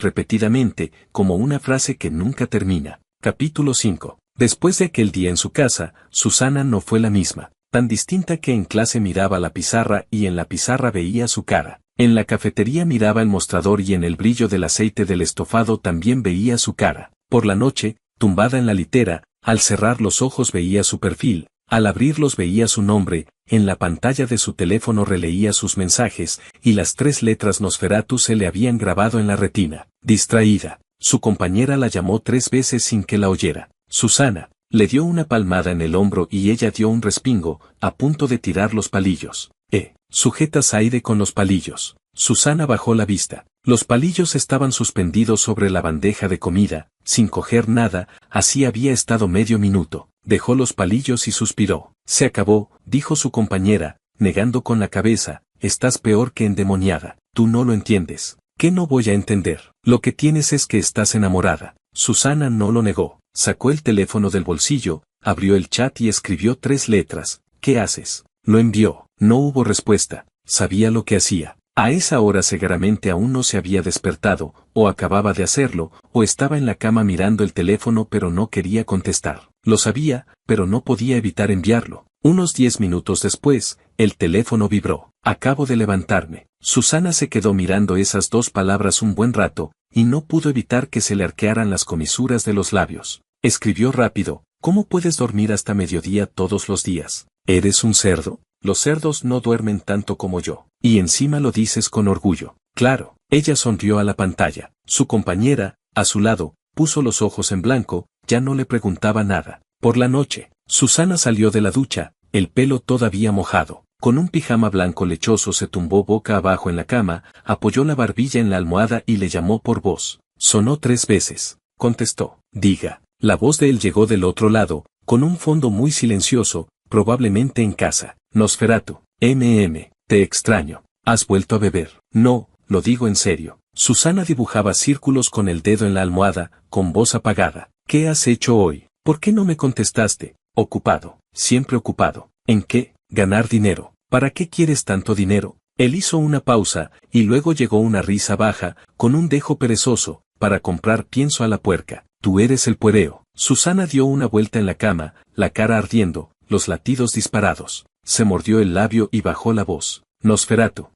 repetidamente, como una frase que nunca termina. Capítulo 5. Después de aquel día en su casa, Susana no fue la misma, tan distinta que en clase miraba la pizarra y en la pizarra veía su cara. En la cafetería miraba el mostrador y en el brillo del aceite del estofado también veía su cara. Por la noche, tumbada en la litera, al cerrar los ojos veía su perfil, al abrirlos veía su nombre, en la pantalla de su teléfono releía sus mensajes, y las 3 letras Nosferatu se le habían grabado en la retina. Distraída, su compañera la llamó 3 veces sin que la oyera. Susana, le dio una palmada en el hombro y ella dio un respingo, a punto de tirar los palillos. Sujetas aire con los palillos. Susana bajó la vista. Los palillos estaban suspendidos sobre la bandeja de comida, sin coger nada, así había estado medio minuto. Dejó los palillos y suspiró. Se acabó, dijo su compañera, negando con la cabeza, estás peor que endemoniada. Tú no lo entiendes. ¿Qué no voy a entender? Lo que tienes es que estás enamorada. Susana no lo negó. Sacó el teléfono del bolsillo, abrió el chat y escribió 3 letras. ¿Qué haces? Lo envió. No hubo respuesta. Sabía lo que hacía. A esa hora seguramente aún no se había despertado, o acababa de hacerlo, o estaba en la cama mirando el teléfono pero no quería contestar. Lo sabía, pero no podía evitar enviarlo. Unos 10 minutos después, el teléfono vibró. Acabo de levantarme. Susana se quedó mirando esas 2 palabras un buen rato, y no pudo evitar que se le arquearan las comisuras de los labios. Escribió rápido, ¿cómo puedes dormir hasta mediodía todos los días? ¿Eres un cerdo? Los cerdos no duermen tanto como yo. Y encima lo dices con orgullo. Claro. Ella sonrió a la pantalla. Su compañera, a su lado, puso los ojos en blanco, ya no le preguntaba nada. Por la noche, Susana salió de la ducha, el pelo todavía mojado. Con un pijama blanco lechoso se tumbó boca abajo en la cama, apoyó la barbilla en la almohada y le llamó por voz. Sonó 3 veces. Contestó. Diga. La voz de él llegó del otro lado, con un fondo muy silencioso, probablemente en casa. Nosferatu. Te extraño. ¿Has vuelto a beber? No, lo digo en serio. Susana dibujaba círculos con el dedo en la almohada, con voz apagada. ¿Qué has hecho hoy? ¿Por qué no me contestaste? Ocupado. Siempre ocupado. ¿En qué? Ganar dinero. ¿Para qué quieres tanto dinero? Él hizo una pausa, y luego llegó una risa baja, con un dejo perezoso, para comprar pienso a la puerca. Tú eres el puereo. Susana dio una vuelta en la cama, la cara ardiendo, los latidos disparados. Se mordió el labio y bajó la voz. Nosferatu.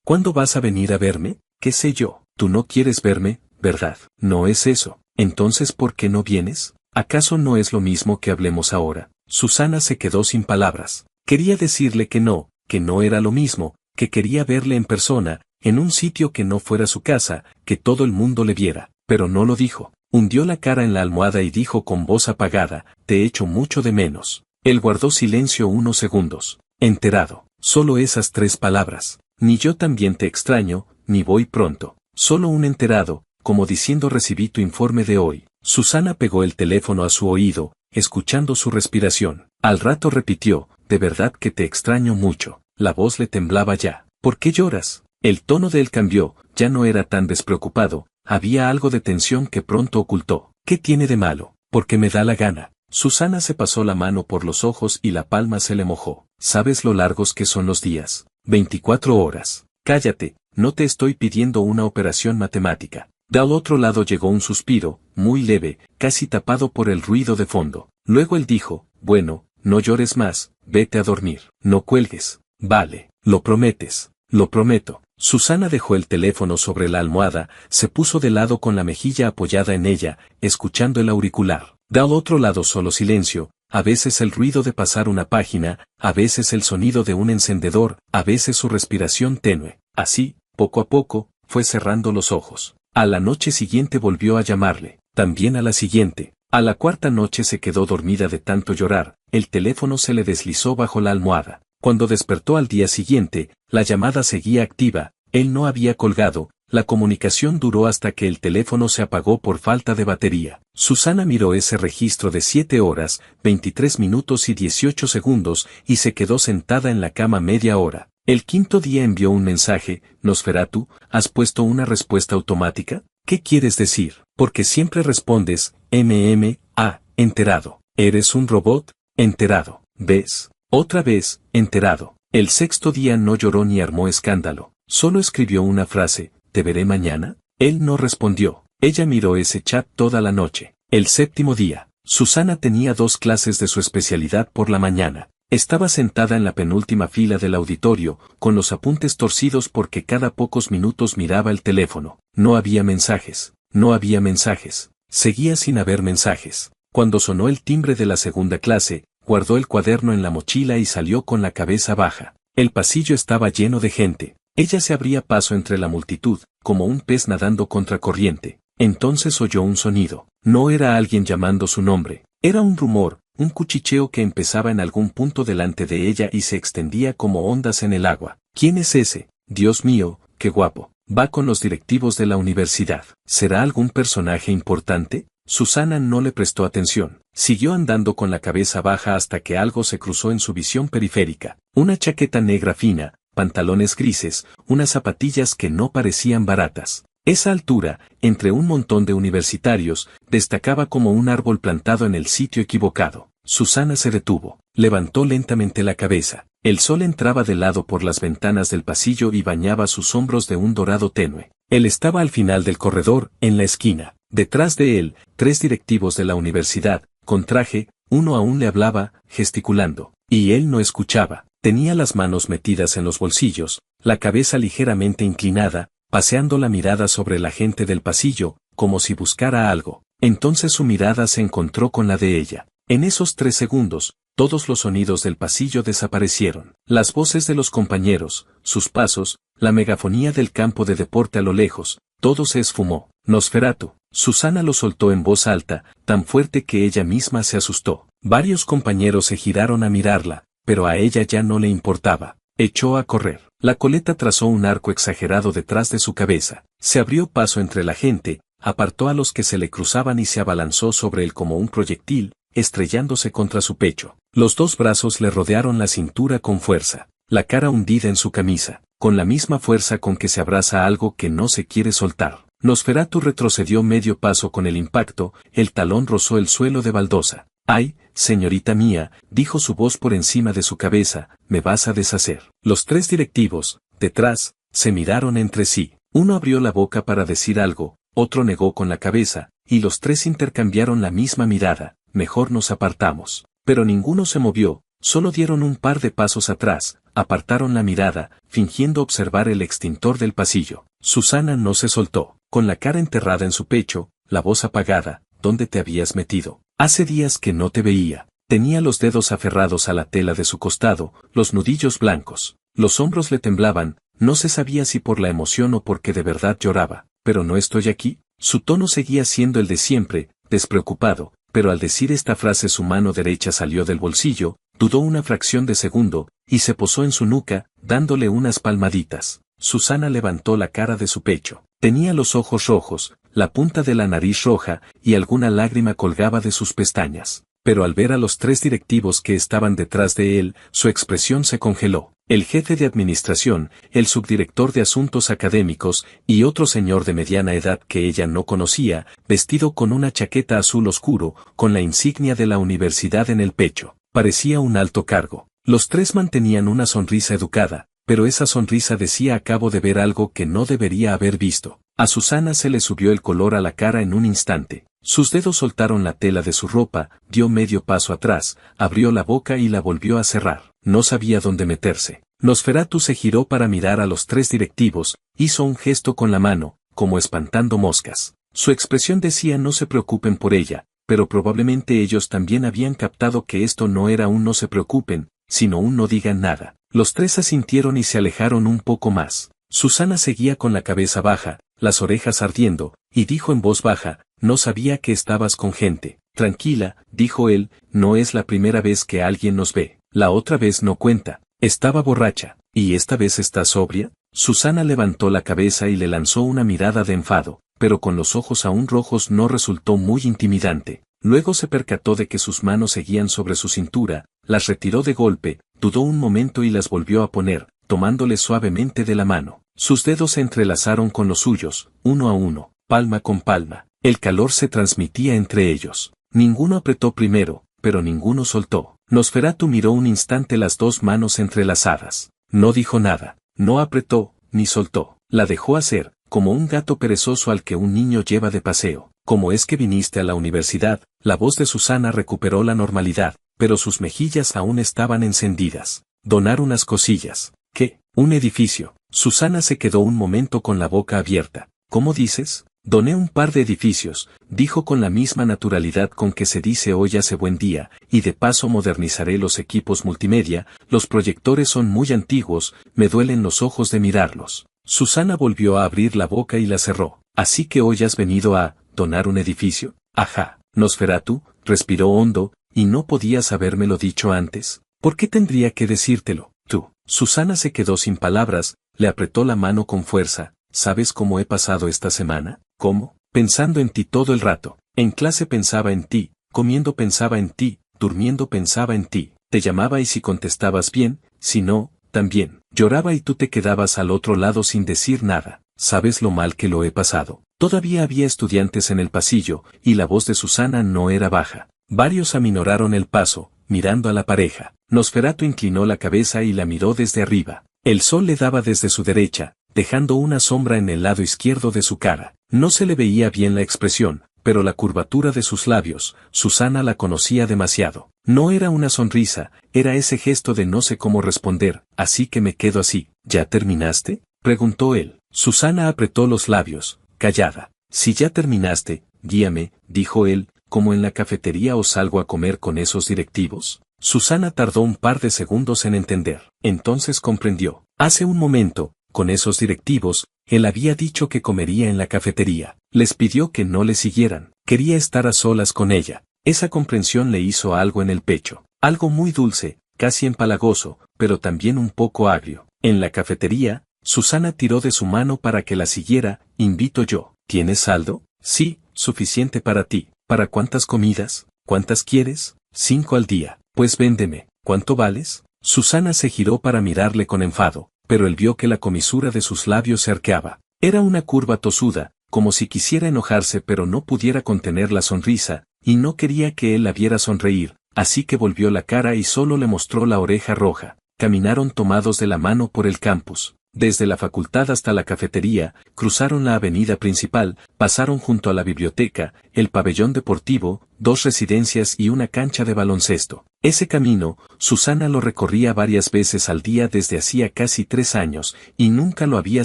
¿Cuándo vas a venir a verme? ¿Qué sé yo? Tú no quieres verme, ¿verdad? No es eso. Entonces, ¿por qué no vienes? ¿Acaso no es lo mismo que hablemos ahora? Susana se quedó sin palabras. Quería decirle que no era lo mismo, que quería verle en persona, en un sitio que no fuera su casa, que todo el mundo le viera, pero no lo dijo. Hundió la cara en la almohada y dijo con voz apagada, te echo mucho de menos. Él guardó silencio unos segundos. Enterado. Solo esas 3 palabras. Ni yo también te extraño, ni voy pronto. Solo un enterado, como diciendo recibí tu informe de hoy. Susana pegó el teléfono a su oído, escuchando su respiración. Al rato repitió, de verdad que te extraño mucho. La voz le temblaba ya. ¿Por qué lloras? El tono de él cambió, ya no era tan despreocupado, había algo de tensión que pronto ocultó. ¿Qué tiene de malo? Porque me da la gana. Susana se pasó la mano por los ojos y la palma se le mojó. ¿Sabes lo largos que son los días? 24 horas. Cállate, no te estoy pidiendo una operación matemática. Del otro lado llegó un suspiro, muy leve, casi tapado por el ruido de fondo. Luego él dijo, bueno, no llores más, vete a dormir. No cuelgues. Vale, lo prometes. Lo prometo. Susana dejó el teléfono sobre la almohada, se puso de lado con la mejilla apoyada en ella, escuchando el auricular. Del otro lado solo silencio, a veces el ruido de pasar una página, a veces el sonido de un encendedor, a veces su respiración tenue. Así, poco a poco, fue cerrando los ojos. A la noche siguiente volvió a llamarle, también a la siguiente. A la cuarta noche se quedó dormida de tanto llorar, el teléfono se le deslizó bajo la almohada. Cuando despertó al día siguiente, la llamada seguía activa, él no había colgado, la comunicación duró hasta que el teléfono se apagó por falta de batería. Susana miró ese registro de 7 horas, 23 minutos y 18 segundos y se quedó sentada en la cama media hora. El quinto día envió un mensaje: Nosferatu, ¿has puesto una respuesta automática? ¿Qué quieres decir? Porque siempre respondes, enterado. ¿Eres un robot? Enterado. ¿Ves? Otra vez, enterado. El sexto día no lloró ni armó escándalo. Solo escribió una frase: ¿te veré mañana? Él no respondió. Ella miró ese chat toda la noche. El séptimo día, Susana tenía 2 clases de su especialidad por la mañana. Estaba sentada en la penúltima fila del auditorio, con los apuntes torcidos porque cada pocos minutos miraba el teléfono. No había mensajes. No había mensajes. Seguía sin haber mensajes. Cuando sonó el timbre de la segunda clase, guardó el cuaderno en la mochila y salió con la cabeza baja. El pasillo estaba lleno de gente. Ella se abría paso entre la multitud, como un pez nadando contra corriente. Entonces oyó un sonido. No era alguien llamando su nombre. Era un rumor, un cuchicheo que empezaba en algún punto delante de ella y se extendía como ondas en el agua. ¿Quién es ese? Dios mío, qué guapo. Va con los directivos de la universidad. ¿Será algún personaje importante? Susana no le prestó atención. Siguió andando con la cabeza baja hasta que algo se cruzó en su visión periférica. Una chaqueta negra fina, pantalones grises, unas zapatillas que no parecían baratas. Esa altura, entre un montón de universitarios, destacaba como un árbol plantado en el sitio equivocado. Susana se detuvo, levantó lentamente la cabeza. El sol entraba de lado por las ventanas del pasillo y bañaba sus hombros de un dorado tenue. Él estaba al final del corredor, en la esquina. Detrás de él, 3 directivos de la universidad, con traje, uno aún le hablaba, gesticulando. Y él no escuchaba. Tenía las manos metidas en los bolsillos, la cabeza ligeramente inclinada, paseando la mirada sobre la gente del pasillo, como si buscara algo. Entonces su mirada se encontró con la de ella. En esos 3 segundos, todos los sonidos del pasillo desaparecieron. Las voces de los compañeros, sus pasos, la megafonía del campo de deporte a lo lejos, todo se esfumó. Nosferatu. Susana lo soltó en voz alta, tan fuerte que ella misma se asustó. Varios compañeros se giraron a mirarla, pero a ella ya no le importaba. Echó a correr. La coleta trazó un arco exagerado detrás de su cabeza. Se abrió paso entre la gente, apartó a los que se le cruzaban y se abalanzó sobre él como un proyectil, estrellándose contra su pecho. Los 2 brazos le rodearon la cintura con fuerza, la cara hundida en su camisa, con la misma fuerza con que se abraza algo que no se quiere soltar. Nosferatu retrocedió medio paso con el impacto, el talón rozó el suelo de baldosa. «Ay, señorita mía», dijo su voz por encima de su cabeza, «me vas a deshacer». Los 3 directivos, detrás, se miraron entre sí. Uno abrió la boca para decir algo, otro negó con la cabeza, y los 3 intercambiaron la misma mirada. «Mejor nos apartamos». Pero ninguno se movió, solo dieron un par de pasos atrás, apartaron la mirada, fingiendo observar el extintor del pasillo. Susana no se soltó, con la cara enterrada en su pecho, la voz apagada. ¿Dónde te habías metido? Hace días que no te veía. Tenía los dedos aferrados a la tela de su costado, los nudillos blancos. Los hombros le temblaban, no se sabía si por la emoción o porque de verdad lloraba. ¿Pero no estoy aquí? Su tono seguía siendo el de siempre, despreocupado, pero al decir esta frase su mano derecha salió del bolsillo, dudó una fracción de segundo, y se posó en su nuca, dándole unas palmaditas. Susana levantó la cara de su pecho. Tenía los ojos rojos, la punta de la nariz roja, y alguna lágrima colgaba de sus pestañas. Pero al ver a los 3 directivos que estaban detrás de él, su expresión se congeló. El jefe de administración, el subdirector de asuntos académicos, y otro señor de mediana edad que ella no conocía, vestido con una chaqueta azul oscuro, con la insignia de la universidad en el pecho. Parecía un alto cargo. Los 3 mantenían una sonrisa educada, pero esa sonrisa decía: acabo de ver algo que no debería haber visto. A Susana se le subió el color a la cara en un instante. Sus dedos soltaron la tela de su ropa, dio medio paso atrás, abrió la boca y la volvió a cerrar. No sabía dónde meterse. Nosferatu se giró para mirar a los 3 directivos, hizo un gesto con la mano, como espantando moscas. Su expresión decía: no se preocupen por ella, pero probablemente ellos también habían captado que esto no era un no se preocupen, sino un no digan nada. Los tres asintieron y se alejaron un poco más. Susana seguía con la cabeza baja, las orejas ardiendo, y dijo en voz baja, no sabía que estabas con gente. Tranquila, dijo él, no es la primera vez que alguien nos ve. La otra vez no cuenta. Estaba borracha. ¿Y esta vez está sobria? Susana levantó la cabeza y le lanzó una mirada de enfado, pero con los ojos aún rojos no resultó muy intimidante. Luego se percató de que sus manos seguían sobre su cintura, las retiró de golpe, dudó un momento y las volvió a poner, tomándole suavemente de la mano. Sus dedos se entrelazaron con los suyos, uno a uno, palma con palma. El calor se transmitía entre ellos. Ninguno apretó primero, pero ninguno soltó. Nosferatu miró un instante las dos manos entrelazadas. No dijo nada, no apretó, ni soltó. La dejó hacer, como un gato perezoso al que un niño lleva de paseo. ¿Cómo es que viniste a la universidad? La voz de Susana recuperó la normalidad, pero sus mejillas aún estaban encendidas. Donar unas cosillas. ¿Qué? Un edificio. Susana se quedó un momento con la boca abierta. ¿Cómo dices? Doné un par de edificios, dijo con la misma naturalidad con que se dice hoy hace buen día, y de paso modernizaré los equipos multimedia, los proyectores son muy antiguos, me duelen los ojos de mirarlos. Susana volvió a abrir la boca y la cerró. Así que hoy has venido a donar un edificio. Ajá. Nosferatu respiró hondo, y no podías habérmelo dicho antes. ¿Por qué tendría que decírtelo? Tú. Susana se quedó sin palabras, le apretó la mano con fuerza. ¿Sabes cómo he pasado esta semana? ¿Cómo? Pensando en ti todo el rato. En clase pensaba en ti, comiendo pensaba en ti, durmiendo pensaba en ti. Te llamaba y si contestabas bien, si no, también. Lloraba y tú te quedabas al otro lado sin decir nada. ¿Sabes lo mal que lo he pasado? Todavía había estudiantes en el pasillo, y la voz de Susana no era baja. Varios aminoraron el paso, mirando a la pareja. Nosferatu inclinó la cabeza y la miró desde arriba. El sol le daba desde su derecha, dejando una sombra en el lado izquierdo de su cara. No se le veía bien la expresión, pero la curvatura de sus labios, Susana la conocía demasiado. No era una sonrisa, era ese gesto de no sé cómo responder, así que me quedo así. ¿Ya terminaste? Preguntó él. Susana apretó los labios, callada. Si ya terminaste, guíame, dijo él, ¿como en la cafetería o salgo a comer con esos directivos? Susana tardó un par de segundos en entender. Entonces comprendió. Hace un momento, con esos directivos, él había dicho que comería en la cafetería. Les pidió que no le siguieran. Quería estar a solas con ella. Esa comprensión le hizo algo en el pecho. Algo muy dulce, casi empalagoso, pero también un poco agrio. En la cafetería, Susana tiró de su mano para que la siguiera. Invito yo. ¿Tienes saldo? Sí, suficiente para ti. ¿Para cuántas comidas? ¿Cuántas quieres? 5 al día. Pues véndeme. ¿Cuánto vales? Susana se giró para mirarle con enfado, pero él vio que la comisura de sus labios se arqueaba. Era una curva tosuda, como si quisiera enojarse pero no pudiera contener la sonrisa, y no quería que él la viera sonreír, así que volvió la cara y solo le mostró la oreja roja. Caminaron tomados de la mano por el campus. Desde la facultad hasta la cafetería, cruzaron la avenida principal, pasaron junto a la biblioteca, el pabellón deportivo, 2 residencias y una cancha de baloncesto. Ese camino, Susana lo recorría varias veces al día desde hacía casi 3 años, y nunca lo había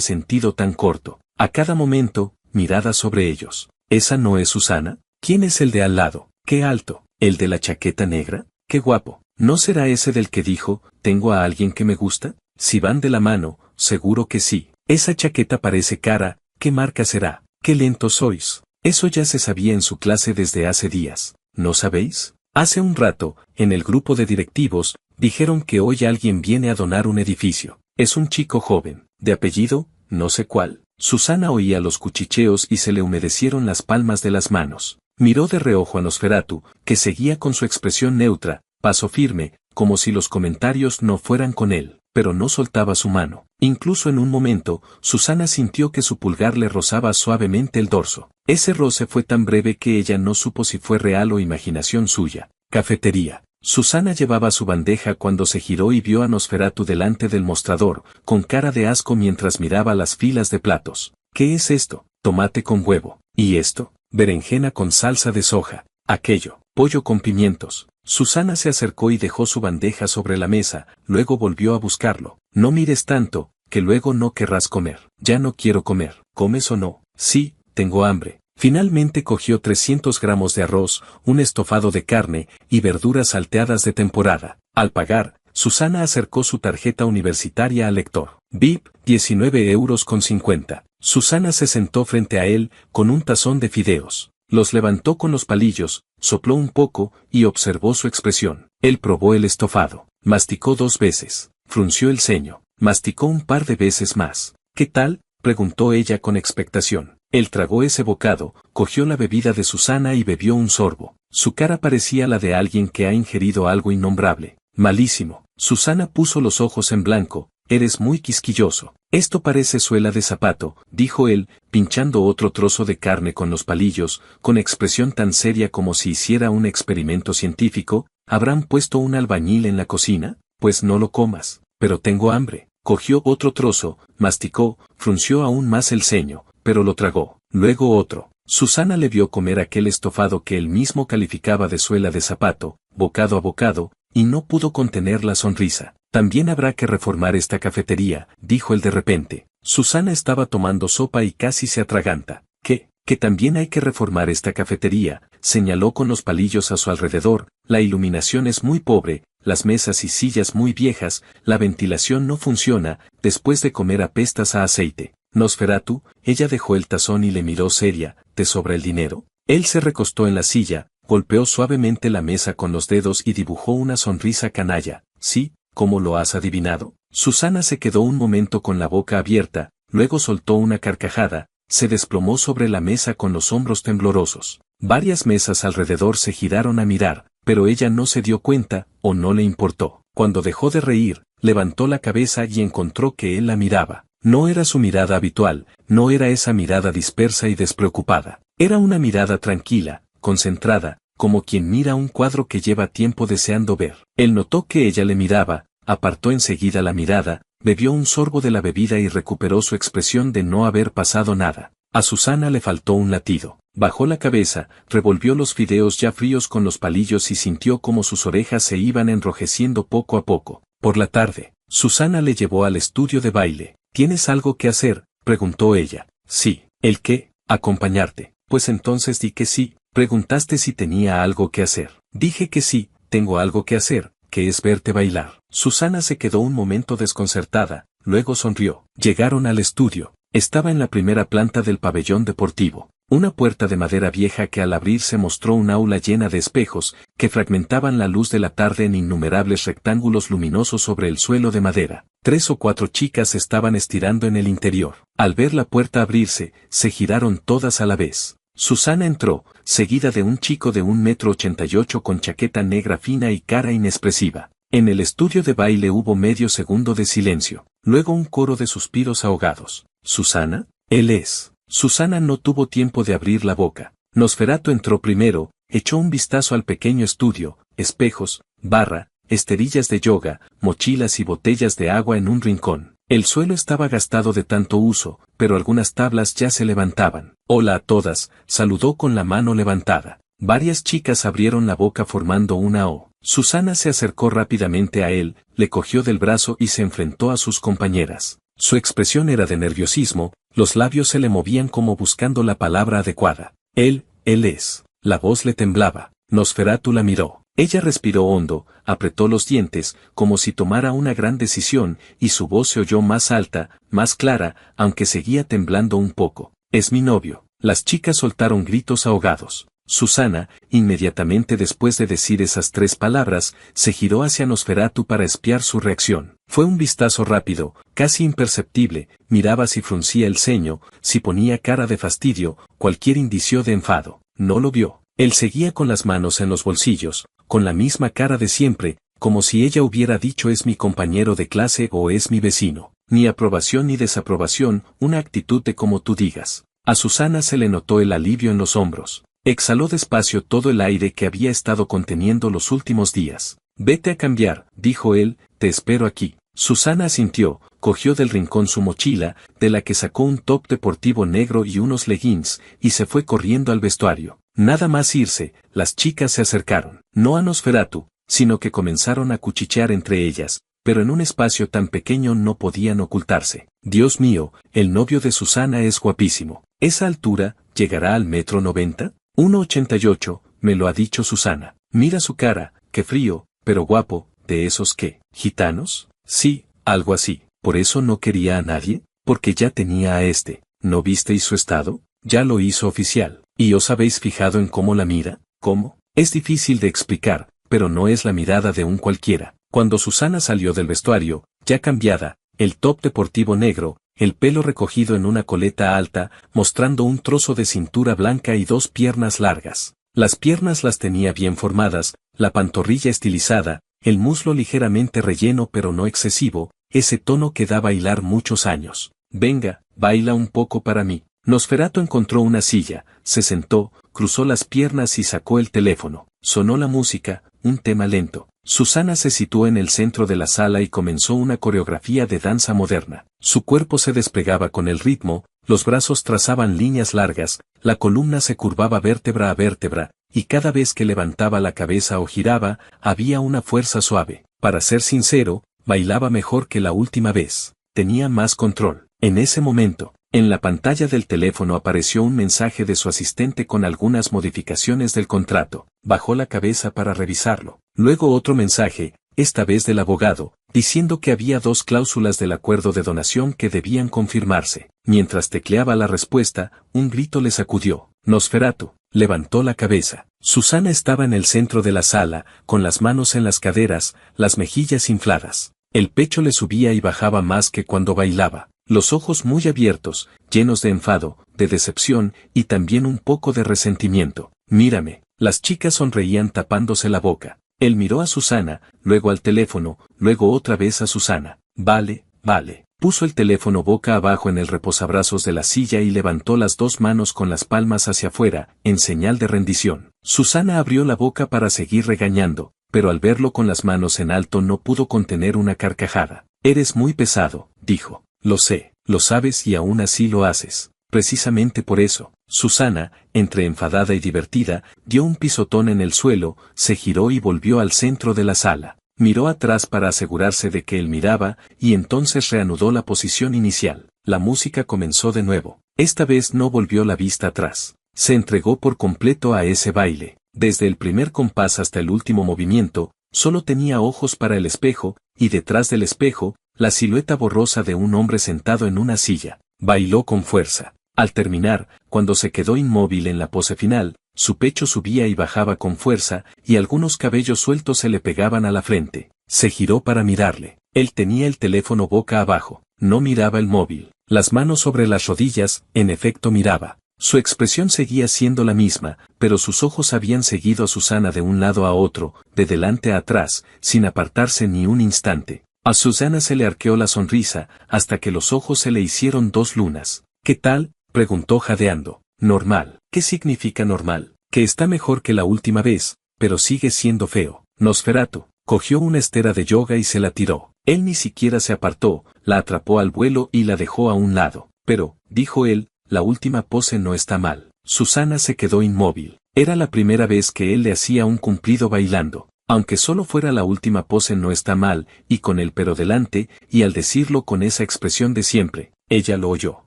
sentido tan corto. A cada momento, mirada sobre ellos. ¿Esa no es Susana? ¿Quién es el de al lado? ¡Qué alto! ¿El de la chaqueta negra? ¡Qué guapo! ¿No será ese del que dijo, tengo a alguien que me gusta? Si van de la mano, seguro que sí. Esa chaqueta parece cara, ¿qué marca será? ¡Qué lentos sois! Eso ya se sabía en su clase desde hace días, ¿no sabéis? Hace un rato, en el grupo de directivos, dijeron que hoy alguien viene a donar un edificio. Es un chico joven, de apellido, no sé cuál. Susana oía los cuchicheos y se le humedecieron las palmas de las manos. Miró de reojo a Nosferatu, que seguía con su expresión neutra, paso firme, como si los comentarios no fueran con él, pero no soltaba su mano. Incluso en un momento, Susana sintió que su pulgar le rozaba suavemente el dorso. Ese roce fue tan breve que ella no supo si fue real o imaginación suya. Cafetería. Susana llevaba su bandeja cuando se giró y vio a Nosferatu delante del mostrador, con cara de asco mientras miraba las filas de platos. ¿Qué es esto? Tomate con huevo. ¿Y esto? Berenjena con salsa de soja. Aquello, pollo con pimientos. Susana se acercó y dejó su bandeja sobre la mesa, luego volvió a buscarlo. No mires tanto, que luego no querrás comer. Ya no quiero comer. ¿Comes o no? Sí, tengo hambre. Finalmente cogió 300 gramos de arroz, un estofado de carne y verduras salteadas de temporada. Al pagar, Susana acercó su tarjeta universitaria al lector. VIP, 19,50 €. Susana se sentó frente a él, con un tazón de fideos. Los levantó con los palillos, sopló un poco, y observó su expresión. Él probó el estofado. Masticó 2 veces. Frunció el ceño. Masticó un par de veces más. ¿Qué tal?, preguntó ella con expectación. Él tragó ese bocado, cogió la bebida de Susana y bebió un sorbo. Su cara parecía la de alguien que ha ingerido algo innombrable. Malísimo. Susana puso los ojos en blanco. Eres muy quisquilloso. Esto parece suela de zapato, dijo él, pinchando otro trozo de carne con los palillos, con expresión tan seria como si hiciera un experimento científico. ¿Habrán puesto un albañil en la cocina? Pues no lo comas. Pero tengo hambre. Cogió otro trozo, masticó, frunció aún más el ceño, pero lo tragó. Luego otro. Susana le vio comer aquel estofado que él mismo calificaba de suela de zapato, bocado a bocado, y no pudo contener la sonrisa. También habrá que reformar esta cafetería, dijo él de repente. Susana estaba tomando sopa y casi se atraganta. ¿Qué? Que también hay que reformar esta cafetería, señaló con los palillos a su alrededor. La iluminación es muy pobre, las mesas y sillas muy viejas, la ventilación no funciona, después de comer apestas a aceite. Nosferatu, ella dejó el tazón y le miró seria. ¿Te sobra el dinero? Él se recostó en la silla, golpeó suavemente la mesa con los dedos y dibujó una sonrisa canalla. Sí, ¿cómo lo has adivinado? Susana se quedó un momento con la boca abierta, luego soltó una carcajada, se desplomó sobre la mesa con los hombros temblorosos. Varias mesas alrededor se giraron a mirar, pero ella no se dio cuenta, o no le importó. Cuando dejó de reír, levantó la cabeza y encontró que él la miraba. No era su mirada habitual, no era esa mirada dispersa y despreocupada. Era una mirada tranquila, concentrada, como quien mira un cuadro que lleva tiempo deseando ver. Él notó que ella le miraba, apartó enseguida la mirada, bebió un sorbo de la bebida y recuperó su expresión de no haber pasado nada. A Susana le faltó un latido. Bajó la cabeza, revolvió los fideos ya fríos con los palillos y sintió como sus orejas se iban enrojeciendo poco a poco. Por la tarde, Susana le llevó al estudio de baile. ¿Tienes algo que hacer?, preguntó ella. Sí. ¿El qué? Acompañarte. Pues entonces di que sí. Preguntaste si tenía algo que hacer. Dije que sí, tengo algo que hacer, que es verte bailar. Susana se quedó un momento desconcertada, luego sonrió. Llegaron al estudio. Estaba en la primera planta del pabellón deportivo. Una puerta de madera vieja que al abrirse mostró un aula llena de espejos, que fragmentaban la luz de la tarde en innumerables rectángulos luminosos sobre el suelo de madera. 3 o 4 chicas estaban estirando en el interior. Al ver la puerta abrirse, se giraron todas a la vez. Susana entró, seguida de un chico de 1,88 m con chaqueta negra fina y cara inexpresiva. En el estudio de baile hubo medio segundo de silencio, luego un coro de suspiros ahogados. ¿Susana? Él es. Susana no tuvo tiempo de abrir la boca. Nosferatu entró primero, echó un vistazo al pequeño estudio, espejos, barra, esterillas de yoga, mochilas y botellas de agua en un rincón. El suelo estaba gastado de tanto uso, pero algunas tablas ya se levantaban. Hola a todas, saludó con la mano levantada. Varias chicas abrieron la boca formando una O. Susana se acercó rápidamente a él, le cogió del brazo y se enfrentó a sus compañeras. Su expresión era de nerviosismo, los labios se le movían como buscando la palabra adecuada. Él es. La voz le temblaba. Nosferatu la miró. Ella respiró hondo, apretó los dientes, como si tomara una gran decisión, y su voz se oyó más alta, más clara, aunque seguía temblando un poco. Es mi novio. Las chicas soltaron gritos ahogados. Susana, inmediatamente después de decir esas 3 palabras, se giró hacia Nosferatu para espiar su reacción. Fue un vistazo rápido, casi imperceptible, miraba si fruncía el ceño, si ponía cara de fastidio, cualquier indicio de enfado. No lo vio. Él seguía con las manos en los bolsillos, con la misma cara de siempre, como si ella hubiera dicho es mi compañero de clase o es mi vecino. Ni aprobación ni desaprobación, una actitud de como tú digas. A Susana se le notó el alivio en los hombros. Exhaló despacio todo el aire que había estado conteniendo los últimos días. Vete a cambiar, dijo él, te espero aquí. Susana asintió, cogió del rincón su mochila, de la que sacó un top deportivo negro y unos leggings, y se fue corriendo al vestuario. Nada más irse, las chicas se acercaron, no a Nosferatu, sino que comenzaron a cuchichear entre ellas, pero en un espacio tan pequeño no podían ocultarse. Dios mío, el novio de Susana es guapísimo. Esa altura, ¿Llegará al metro 90? 1,88, me lo ha dicho Susana. Mira su cara, qué frío, pero guapo, ¿de esos qué? ¿Gitanos? Sí, algo así. ¿Por eso no quería a nadie? Porque ya tenía a este. ¿No visteis su estado? Ya lo hizo oficial. ¿Y os habéis fijado en cómo la mira? ¿Cómo? Es difícil de explicar, pero no es la mirada de un cualquiera. Cuando Susana salió del vestuario, ya cambiada, el top deportivo negro, el pelo recogido en una coleta alta, mostrando un trozo de cintura blanca y dos piernas largas. Las piernas las tenía bien formadas, la pantorrilla estilizada, el muslo ligeramente relleno pero no excesivo, ese tono que da bailar muchos años. Venga, baila un poco para mí. Nosferatu encontró una silla, se sentó, cruzó las piernas y sacó el teléfono. Sonó la música, un tema lento. Susana se situó en el centro de la sala y comenzó una coreografía de danza moderna. Su cuerpo se desplegaba con el ritmo, los brazos trazaban líneas largas, la columna se curvaba vértebra a vértebra, y cada vez que levantaba la cabeza o giraba, había una fuerza suave. Para ser sincero, bailaba mejor que la última vez. Tenía más control. En ese momento, en la pantalla del teléfono apareció un mensaje de su asistente con algunas modificaciones del contrato. Bajó la cabeza para revisarlo. Luego otro mensaje, esta vez del abogado, diciendo que había 2 cláusulas del acuerdo de donación que debían confirmarse. Mientras tecleaba la respuesta, un grito le sacudió. Nosferatu levantó la cabeza. Susana estaba en el centro de la sala, con las manos en las caderas, las mejillas infladas. El pecho le subía y bajaba más que cuando bailaba. Los ojos muy abiertos, llenos de enfado, de decepción y también un poco de resentimiento. Mírame. Las chicas sonreían tapándose la boca. Él miró a Susana, luego al teléfono, luego otra vez a Susana. Vale, vale. Puso el teléfono boca abajo en el reposabrazos de la silla y levantó las 2 manos con las palmas hacia afuera, en señal de rendición. Susana abrió la boca para seguir regañando, pero al verlo con las manos en alto no pudo contener una carcajada. Eres muy pesado, dijo. Lo sé, lo sabes y aún así lo haces. Precisamente por eso, Susana, entre enfadada y divertida, dio un pisotón en el suelo, se giró y volvió al centro de la sala. Miró atrás para asegurarse de que él miraba, y entonces reanudó la posición inicial. La música comenzó de nuevo. Esta vez no volvió la vista atrás. Se entregó por completo a ese baile. Desde el primer compás hasta el último movimiento, solo tenía ojos para el espejo, y detrás del espejo, la silueta borrosa de un hombre sentado en una silla. Bailó con fuerza. Al terminar, cuando se quedó inmóvil en la pose final, su pecho subía y bajaba con fuerza, y algunos cabellos sueltos se le pegaban a la frente. Se giró para mirarle. Él tenía el teléfono boca abajo. No miraba el móvil. Las manos sobre las rodillas, en efecto miraba. Su expresión seguía siendo la misma, pero sus ojos habían seguido a Susana de un lado a otro, de delante a atrás, sin apartarse ni un instante. A Susana se le arqueó la sonrisa, hasta que los ojos se le hicieron 2 lunas. ¿Qué tal?, preguntó jadeando. Normal. ¿Qué significa normal? Que está mejor que la última vez, pero sigue siendo feo. Nosferatu cogió una estera de yoga y se la tiró. Él ni siquiera se apartó, la atrapó al vuelo y la dejó a un lado. Pero, dijo él, la última pose no está mal. Susana se quedó inmóvil. Era la primera vez que él le hacía un cumplido bailando. Aunque solo fuera la última pose no está mal, y con el pero delante, y al decirlo con esa expresión de siempre, ella lo oyó.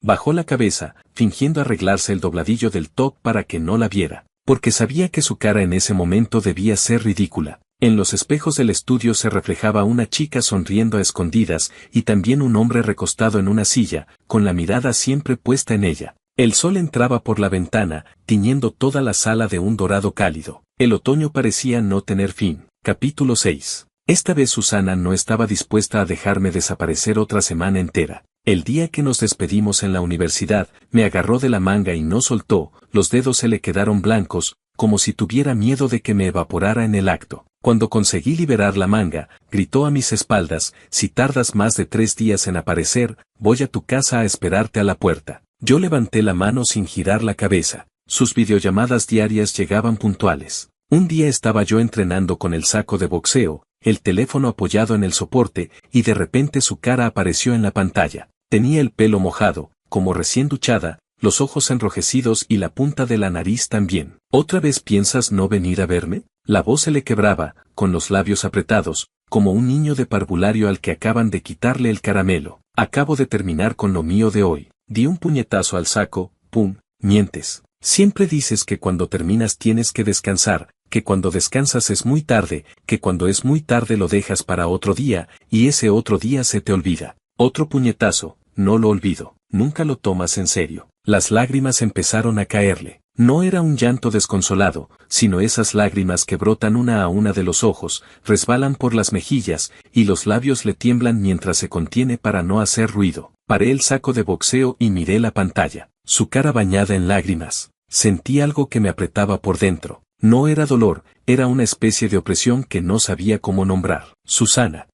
Bajó la cabeza, fingiendo arreglarse el dobladillo del top para que no la viera, porque sabía que su cara en ese momento debía ser ridícula. En los espejos del estudio se reflejaba una chica sonriendo a escondidas, y también un hombre recostado en una silla, con la mirada siempre puesta en ella. El sol entraba por la ventana, tiñendo toda la sala de un dorado cálido. El otoño parecía no tener fin. Capítulo 6. Esta vez Susana no estaba dispuesta a dejarme desaparecer otra semana entera. El día que nos despedimos en la universidad, me agarró de la manga y no soltó, los dedos se le quedaron blancos, como si tuviera miedo de que me evaporara en el acto. Cuando conseguí liberar la manga, gritó a mis espaldas, si tardas más de 3 días en aparecer, voy a tu casa a esperarte a la puerta. Yo levanté la mano sin girar la cabeza. Sus videollamadas diarias llegaban puntuales. Un día estaba yo entrenando con el saco de boxeo, el teléfono apoyado en el soporte, y de repente su cara apareció en la pantalla. Tenía el pelo mojado, como recién duchada, los ojos enrojecidos y la punta de la nariz también. ¿Otra vez piensas no venir a verme? La voz se le quebraba, con los labios apretados, como un niño de parvulario al que acaban de quitarle el caramelo. Acabo de terminar con lo mío de hoy. Di un puñetazo al saco, ¡pum! Mientes. Siempre dices que cuando terminas tienes que descansar, que cuando descansas es muy tarde, que cuando es muy tarde lo dejas para otro día, y ese otro día se te olvida. Otro puñetazo, no lo olvido, nunca lo tomas en serio. Las lágrimas empezaron a caerle. No era un llanto desconsolado, sino esas lágrimas que brotan una a una de los ojos, resbalan por las mejillas, y los labios le tiemblan mientras se contiene para no hacer ruido. Paré el saco de boxeo y miré la pantalla. Su cara bañada en lágrimas. Sentí algo que me apretaba por dentro. No era dolor, era una especie de opresión que no sabía cómo nombrar. Susana,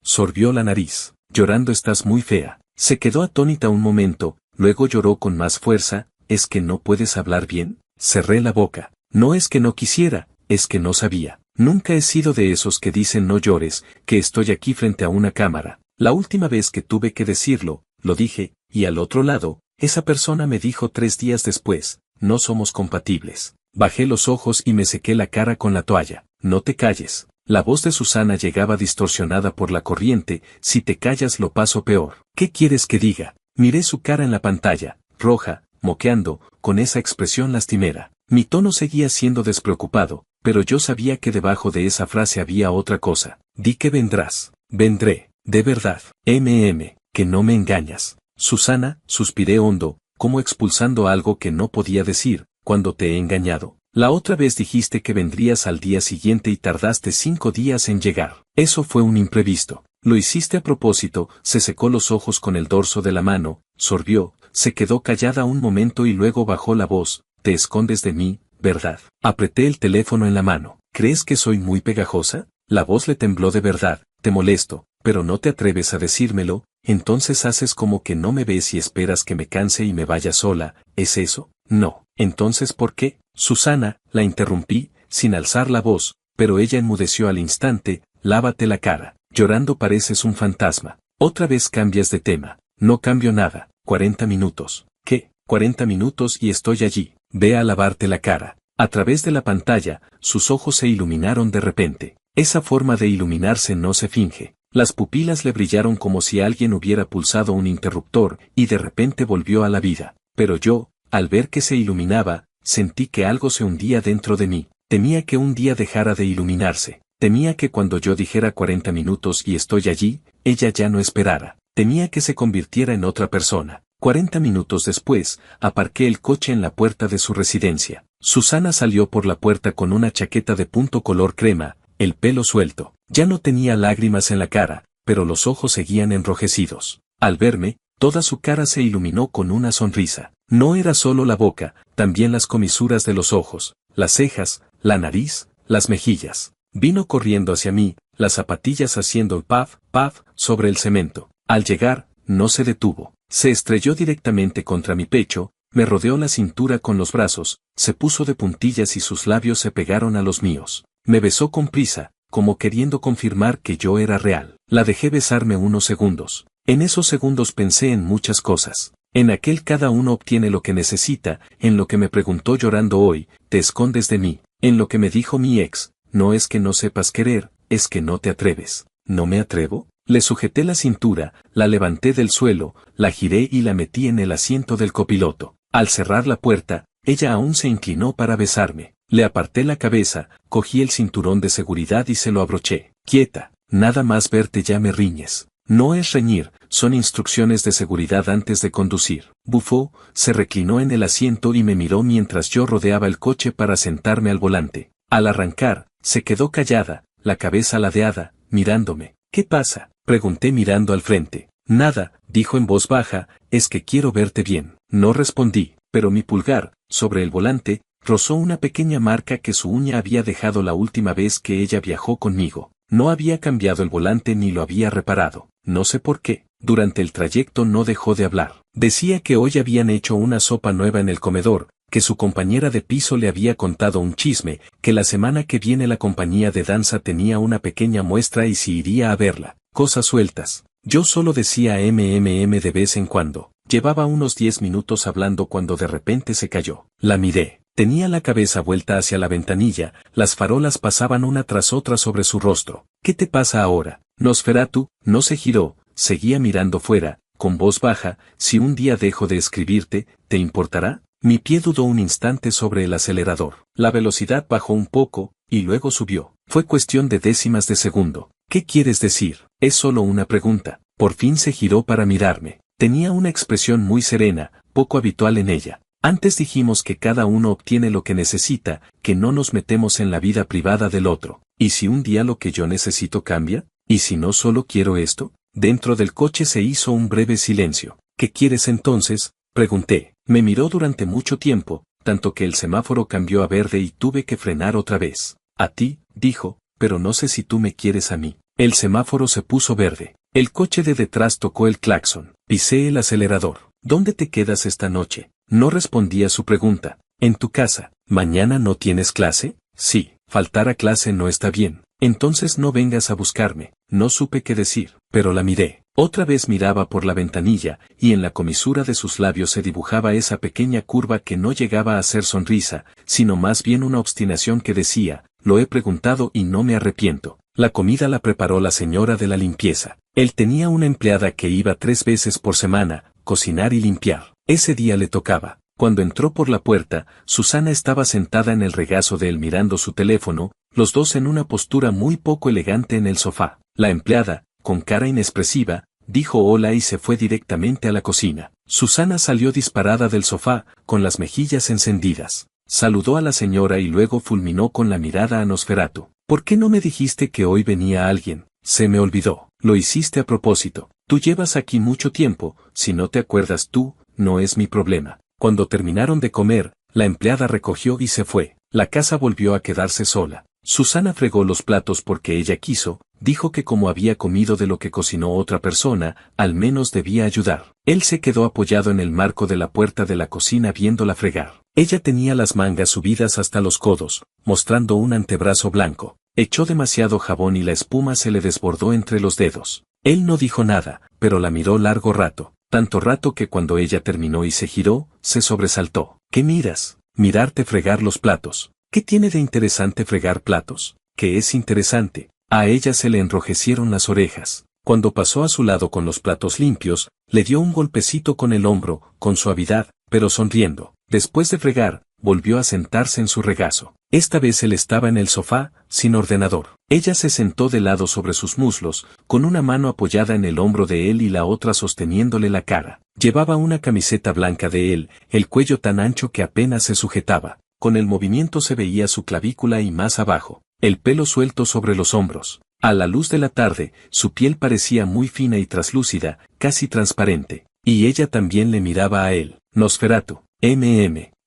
sorbió la nariz. Llorando estás muy fea. Se quedó atónita un momento, luego lloró con más fuerza. ¿Es que no puedes hablar bien? Cerré la boca. No es que no quisiera, es que no sabía. Nunca he sido de esos que dicen no llores, que estoy aquí frente a una cámara. La última vez que tuve que decirlo, lo dije, y al otro lado, esa persona me dijo 3 días después, no somos compatibles. Bajé los ojos y me sequé la cara con la toalla. No te calles. La voz de Susana llegaba distorsionada por la corriente, si te callas lo paso peor. ¿Qué quieres que diga? Miré su cara en la pantalla, roja, moqueando, con esa expresión lastimera. Mi tono seguía siendo despreocupado, pero yo sabía que debajo de esa frase había otra cosa. Di que vendrás. Vendré, de verdad. Que no me engañas. Susana, suspiré hondo, como expulsando algo que no podía decir, cuando te he engañado. La otra vez dijiste que vendrías al día siguiente y tardaste 5 días en llegar. Eso fue un imprevisto. Lo hiciste a propósito. Se secó los ojos con el dorso de la mano, sorbió, se quedó callada un momento y luego bajó la voz. Te escondes de mí, ¿verdad? Apreté el teléfono en la mano. ¿Crees que soy muy pegajosa? La voz le tembló de verdad. Te molesto, pero no te atreves a decírmelo, entonces haces como que no me ves y esperas que me canse y me vaya sola, ¿es eso? No. Entonces ¿por qué? Susana, la interrumpí, sin alzar la voz, pero ella enmudeció al instante. Lávate la cara. Llorando pareces un fantasma. Otra vez cambias de tema. No cambio nada. 40 minutos. ¿Qué? 40 minutos y estoy allí. Ve a lavarte la cara. A través de la pantalla, sus ojos se iluminaron de repente. Esa forma de iluminarse no se finge. Las pupilas le brillaron como si alguien hubiera pulsado un interruptor, y de repente volvió a la vida. Pero yo, al ver que se iluminaba, sentí que algo se hundía dentro de mí. Temía que un día dejara de iluminarse. Temía que cuando yo dijera 40 minutos y estoy allí, ella ya no esperara. Temía que se convirtiera en otra persona. 40 minutos después, aparqué el coche en la puerta de su residencia. Susana salió por la puerta con una chaqueta de punto color crema, el pelo suelto. Ya no tenía lágrimas en la cara, pero los ojos seguían enrojecidos. Al verme, toda su cara se iluminó con una sonrisa. No era solo la boca, también las comisuras de los ojos, las cejas, la nariz, las mejillas. Vino corriendo hacia mí, las zapatillas haciendo paf, paf, sobre el cemento. Al llegar, no se detuvo. Se estrelló directamente contra mi pecho, me rodeó la cintura con los brazos, se puso de puntillas y sus labios se pegaron a los míos. Me besó con prisa, como queriendo confirmar que yo era real. La dejé besarme unos segundos. En esos segundos pensé en muchas cosas. En aquel cada uno obtiene lo que necesita, en lo que me preguntó llorando hoy, te escondes de mí, en lo que me dijo mi ex, no es que no sepas querer, es que no te atreves. ¿No me atrevo? Le sujeté la cintura, la levanté del suelo, la giré y la metí en el asiento del copiloto. Al cerrar la puerta, ella aún se inclinó para besarme. Le aparté la cabeza, cogí el cinturón de seguridad y se lo abroché. Quieta, nada más verte ya me riñes. No es reñir, son instrucciones de seguridad antes de conducir. Bufó, se reclinó en el asiento y me miró mientras yo rodeaba el coche para sentarme al volante. Al arrancar, se quedó callada, la cabeza ladeada, mirándome. ¿Qué pasa?, pregunté mirando al frente. Nada, dijo en voz baja, es que quiero verte bien. No respondí, pero mi pulgar, sobre el volante, rozó una pequeña marca que su uña había dejado la última vez que ella viajó conmigo. No había cambiado el volante ni lo había reparado. No sé por qué. Durante el trayecto no dejó de hablar. Decía que hoy habían hecho una sopa nueva en el comedor, que su compañera de piso le había contado un chisme, que la semana que viene la compañía de danza tenía una pequeña muestra y si iría a verla. Cosas sueltas. Yo solo decía de vez en cuando. Llevaba unos 10 minutos hablando cuando de repente se calló. La miré. Tenía la cabeza vuelta hacia la ventanilla, las farolas pasaban una tras otra sobre su rostro. ¿Qué te pasa ahora? Nosferatu, no se giró, seguía mirando fuera, con voz baja, si un día dejo de escribirte, ¿te importará? Mi pie dudó un instante sobre el acelerador. La velocidad bajó un poco, y luego subió. Fue cuestión de décimas de segundo. ¿Qué quieres decir? Es solo una pregunta. Por fin se giró para mirarme. Tenía una expresión muy serena, poco habitual en ella. Antes dijimos que cada uno obtiene lo que necesita, que no nos metemos en la vida privada del otro. ¿Y si un día lo que yo necesito cambia? ¿Y si no solo quiero esto? Dentro del coche se hizo un breve silencio. ¿Qué quieres entonces? Pregunté. Me miró durante mucho tiempo, tanto que el semáforo cambió a verde y tuve que frenar otra vez. A ti, dijo, pero no sé si tú me quieres a mí. El semáforo se puso verde. El coche de detrás tocó el claxon. Pisé el acelerador. ¿Dónde te quedas esta noche? No respondí a su pregunta. En tu casa. ¿Mañana no tienes clase? Sí. Faltar a clase no está bien. Entonces no vengas a buscarme. No supe qué decir, pero la miré. Otra vez miraba por la ventanilla, y en la comisura de sus labios se dibujaba esa pequeña curva que no llegaba a ser sonrisa, sino más bien una obstinación que decía, lo he preguntado y no me arrepiento. La comida la preparó la señora de la limpieza. Él tenía una empleada que iba 3 veces por semana, cocinar y limpiar. Ese día le tocaba. Cuando entró por la puerta, Susana estaba sentada en el regazo de él mirando su teléfono, los dos en una postura muy poco elegante en el sofá. La empleada, con cara inexpresiva, dijo hola y se fue directamente a la cocina. Susana salió disparada del sofá, con las mejillas encendidas. Saludó a la señora y luego fulminó con la mirada a Nosferatu. ¿Por qué no me dijiste que hoy venía alguien? Se me olvidó. Lo hiciste a propósito. Tú llevas aquí mucho tiempo, si no te acuerdas tú, no es mi problema. Cuando terminaron de comer, la empleada recogió y se fue. La casa volvió a quedarse sola. Susana fregó los platos porque ella quiso, dijo que como había comido de lo que cocinó otra persona, al menos debía ayudar. Él se quedó apoyado en el marco de la puerta de la cocina viéndola fregar. Ella tenía las mangas subidas hasta los codos, mostrando un antebrazo blanco. Echó demasiado jabón y la espuma se le desbordó entre los dedos. Él no dijo nada, pero la miró largo rato, tanto rato que cuando ella terminó y se giró, se sobresaltó. ¿Qué miras? Mirarte fregar los platos. ¿Qué tiene de interesante fregar platos? ¿Qué es interesante? A ella se le enrojecieron las orejas. Cuando pasó a su lado con los platos limpios, le dio un golpecito con el hombro, con suavidad, pero sonriendo. Después de fregar, volvió a sentarse en su regazo. Esta vez él estaba en el sofá, sin ordenador. Ella se sentó de lado sobre sus muslos, con una mano apoyada en el hombro de él y la otra sosteniéndole la cara. Llevaba una camiseta blanca de él, el cuello tan ancho que apenas se sujetaba. Con el movimiento se veía su clavícula y más abajo, el pelo suelto sobre los hombros. A la luz de la tarde, su piel parecía muy fina y traslúcida, casi transparente. Y ella también le miraba a él. Nosferatu,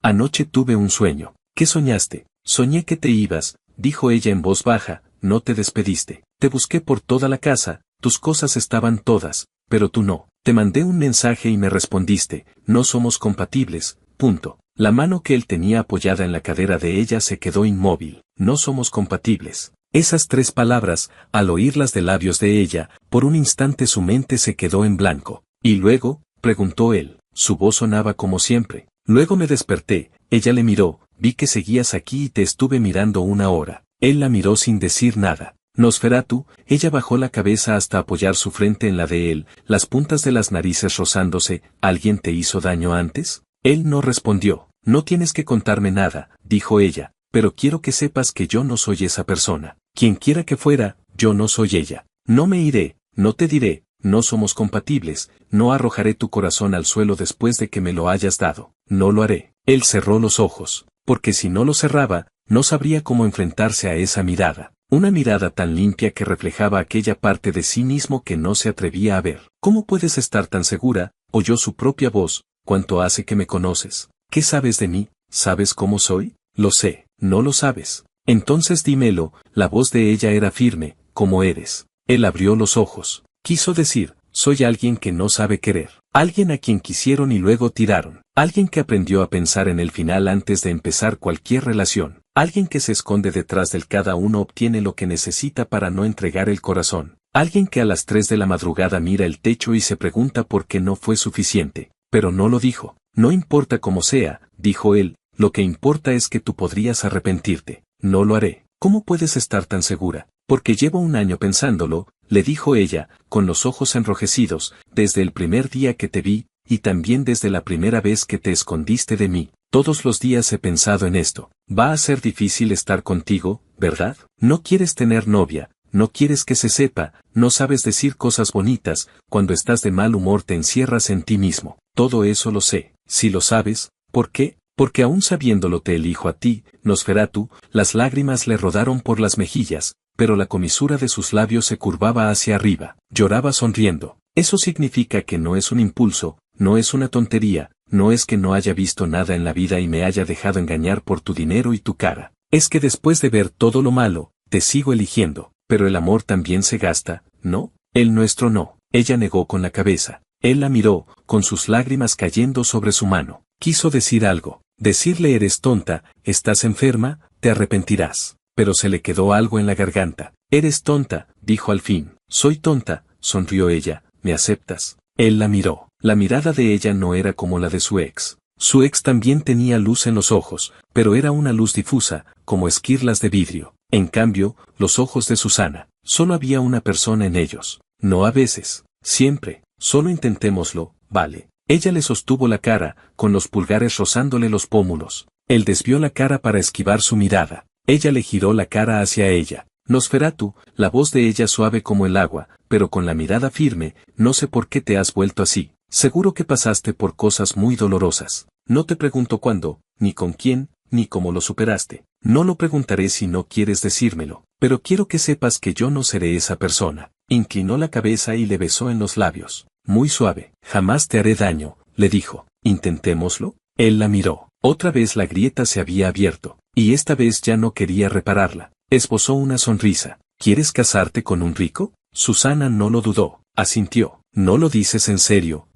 anoche tuve un sueño. ¿Qué soñaste? Soñé que te ibas, dijo ella en voz baja, no te despediste. Te busqué por toda la casa, tus cosas estaban todas, pero tú no. Te mandé un mensaje y me respondiste, no somos compatibles, punto. La mano que él tenía apoyada en la cadera de ella se quedó inmóvil. No somos compatibles. Esas 3 palabras, al oírlas de labios de ella, por un instante su mente se quedó en blanco. ¿Y luego? Preguntó él. Su voz sonaba como siempre. Luego me desperté, ella le miró, vi que seguías aquí y te estuve mirando 1 hora. Él la miró sin decir nada. Nosferatu, ella bajó la cabeza hasta apoyar su frente en la de él, las puntas de las narices rozándose. ¿Alguien te hizo daño antes? Él no respondió. No tienes que contarme nada, dijo ella, pero quiero que sepas que yo no soy esa persona. Quien quiera que fuera, yo no soy ella. No me iré, no te diré, no somos compatibles, no arrojaré tu corazón al suelo después de que me lo hayas dado. No lo haré. Él cerró los ojos, porque si no los cerraba, no sabría cómo enfrentarse a esa mirada. Una mirada tan limpia que reflejaba aquella parte de sí mismo que no se atrevía a ver. ¿Cómo puedes estar tan segura? Oyó su propia voz. ¿Cuánto hace que me conoces? ¿Qué sabes de mí? ¿Sabes cómo soy? Lo sé, no lo sabes. Entonces dímelo. La voz de ella era firme, ¿cómo eres? Él abrió los ojos. Quiso decir, soy alguien que no sabe querer. Alguien a quien quisieron y luego tiraron. Alguien que aprendió a pensar en el final antes de empezar cualquier relación. Alguien que se esconde detrás del cada uno obtiene lo que necesita para no entregar el corazón. Alguien que a las 3 de la madrugada mira el techo y se pregunta por qué no fue suficiente. Pero no lo dijo. No importa cómo sea, dijo él, lo que importa es que tú podrías arrepentirte. No lo haré. ¿Cómo puedes estar tan segura? Porque llevo 1 año pensándolo, le dijo ella, con los ojos enrojecidos, desde el primer día que te vi, y también desde la primera vez que te escondiste de mí. todos los días he pensado en esto. Va a ser difícil estar contigo, ¿verdad? No quieres tener novia, no quieres que se sepa, no sabes decir cosas bonitas, cuando estás de mal humor te encierras en ti mismo. Todo eso lo sé. Si lo sabes, ¿por qué? Porque aún sabiéndolo te elijo a ti, Nosferatu. Las lágrimas le rodaron por las mejillas, pero la comisura de sus labios se curvaba hacia arriba. Lloraba sonriendo. Eso significa que no es un impulso, no es una tontería, no es que no haya visto nada en la vida y me haya dejado engañar por tu dinero y tu cara. Es que después de ver todo lo malo, te sigo eligiendo. Pero el amor también se gasta, ¿no? El nuestro no. Ella negó con la cabeza. Él la miró, con sus lágrimas cayendo sobre su mano. Quiso decir algo. Decirle eres tonta, estás enferma, te arrepentirás. Pero se le quedó algo en la garganta. Eres tonta, dijo al fin. Soy tonta, sonrió ella. ¿Me aceptas? Él la miró. La mirada de ella no era como la de su ex. Su ex también tenía luz en los ojos, pero era una luz difusa, como esquirlas de vidrio. En cambio, los ojos de Susana, solo había una persona en ellos. No a veces, siempre. Solo intentémoslo, ¿vale? Ella le sostuvo la cara, con los pulgares rozándole los pómulos. Él desvió la cara para esquivar su mirada. Ella le giró la cara hacia ella. Nosferatu, la voz de ella suave como el agua, pero con la mirada firme. No sé por qué te has vuelto así. Seguro que pasaste por cosas muy dolorosas. No te pregunto cuándo, ni con quién, ni cómo lo superaste. No lo preguntaré si no quieres decírmelo, pero quiero que sepas que yo no seré esa persona. Inclinó la cabeza y le besó en los labios. Muy suave. Jamás te haré daño, le dijo. ¿Intentémoslo? Él la miró. Otra vez la grieta se había abierto, y esta vez ya no quería repararla. Esbozó una sonrisa. ¿Quieres casarte con un rico? Susana no lo dudó. Asintió. ¿No lo dices en serio?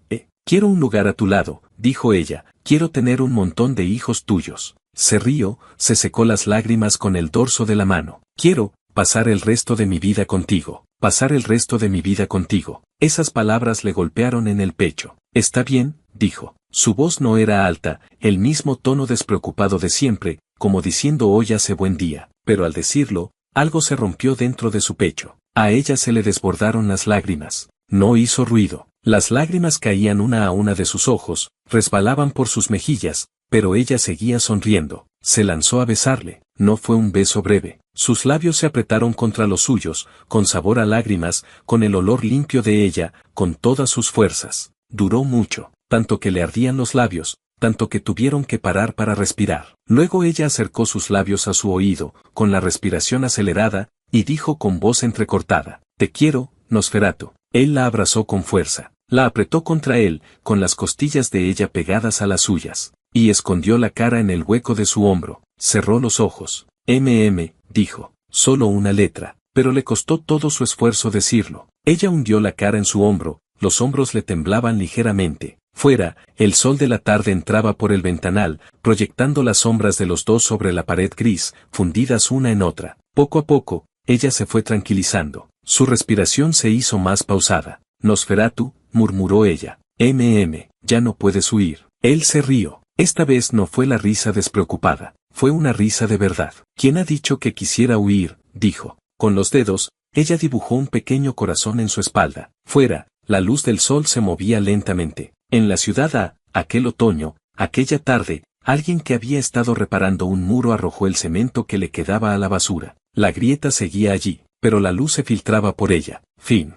Quiero un lugar a tu lado, dijo ella. Quiero tener un montón de hijos tuyos. Se rió, se secó las lágrimas con el dorso de la mano. Quiero pasar el resto de mi vida contigo. Pasar el resto de mi vida contigo. Esas palabras le golpearon en el pecho. Está bien, dijo. Su voz no era alta, el mismo tono despreocupado de siempre, como diciendo hoy hace buen día. Pero al decirlo, algo se rompió dentro de su pecho. A ella se le desbordaron las lágrimas. No hizo ruido. Las lágrimas caían una a una de sus ojos, resbalaban por sus mejillas, pero ella seguía sonriendo. Se lanzó a besarle. No fue un beso breve. Sus labios se apretaron contra los suyos, con sabor a lágrimas, con el olor limpio de ella, con todas sus fuerzas. Duró mucho, tanto que le ardían los labios, tanto que tuvieron que parar para respirar. Luego ella acercó sus labios a su oído, con la respiración acelerada, y dijo con voz entrecortada: Te quiero, Nosferatu. Él la abrazó con fuerza. La apretó contra él, con las costillas de ella pegadas a las suyas, y escondió la cara en el hueco de su hombro. Cerró los ojos. Dijo. Solo una letra, pero le costó todo su esfuerzo decirlo. Ella hundió la cara en su hombro, los hombros le temblaban ligeramente. Fuera, el sol de la tarde entraba por el ventanal, proyectando las sombras de los dos sobre la pared gris, fundidas una en otra. Poco a poco, ella se fue tranquilizando. Su respiración se hizo más pausada. Nosferatu, murmuró ella. Ya no puedes huir. Él se rió. Esta vez no fue la risa despreocupada, fue una risa de verdad. ¿Quién ha dicho que quisiera huir? Dijo. Con los dedos, ella dibujó un pequeño corazón en su espalda. Fuera, la luz del sol se movía lentamente. En la ciudad aquel otoño, aquella tarde, alguien que había estado reparando un muro arrojó el cemento que le quedaba a la basura. La grieta seguía allí, pero la luz se filtraba por ella. Fin.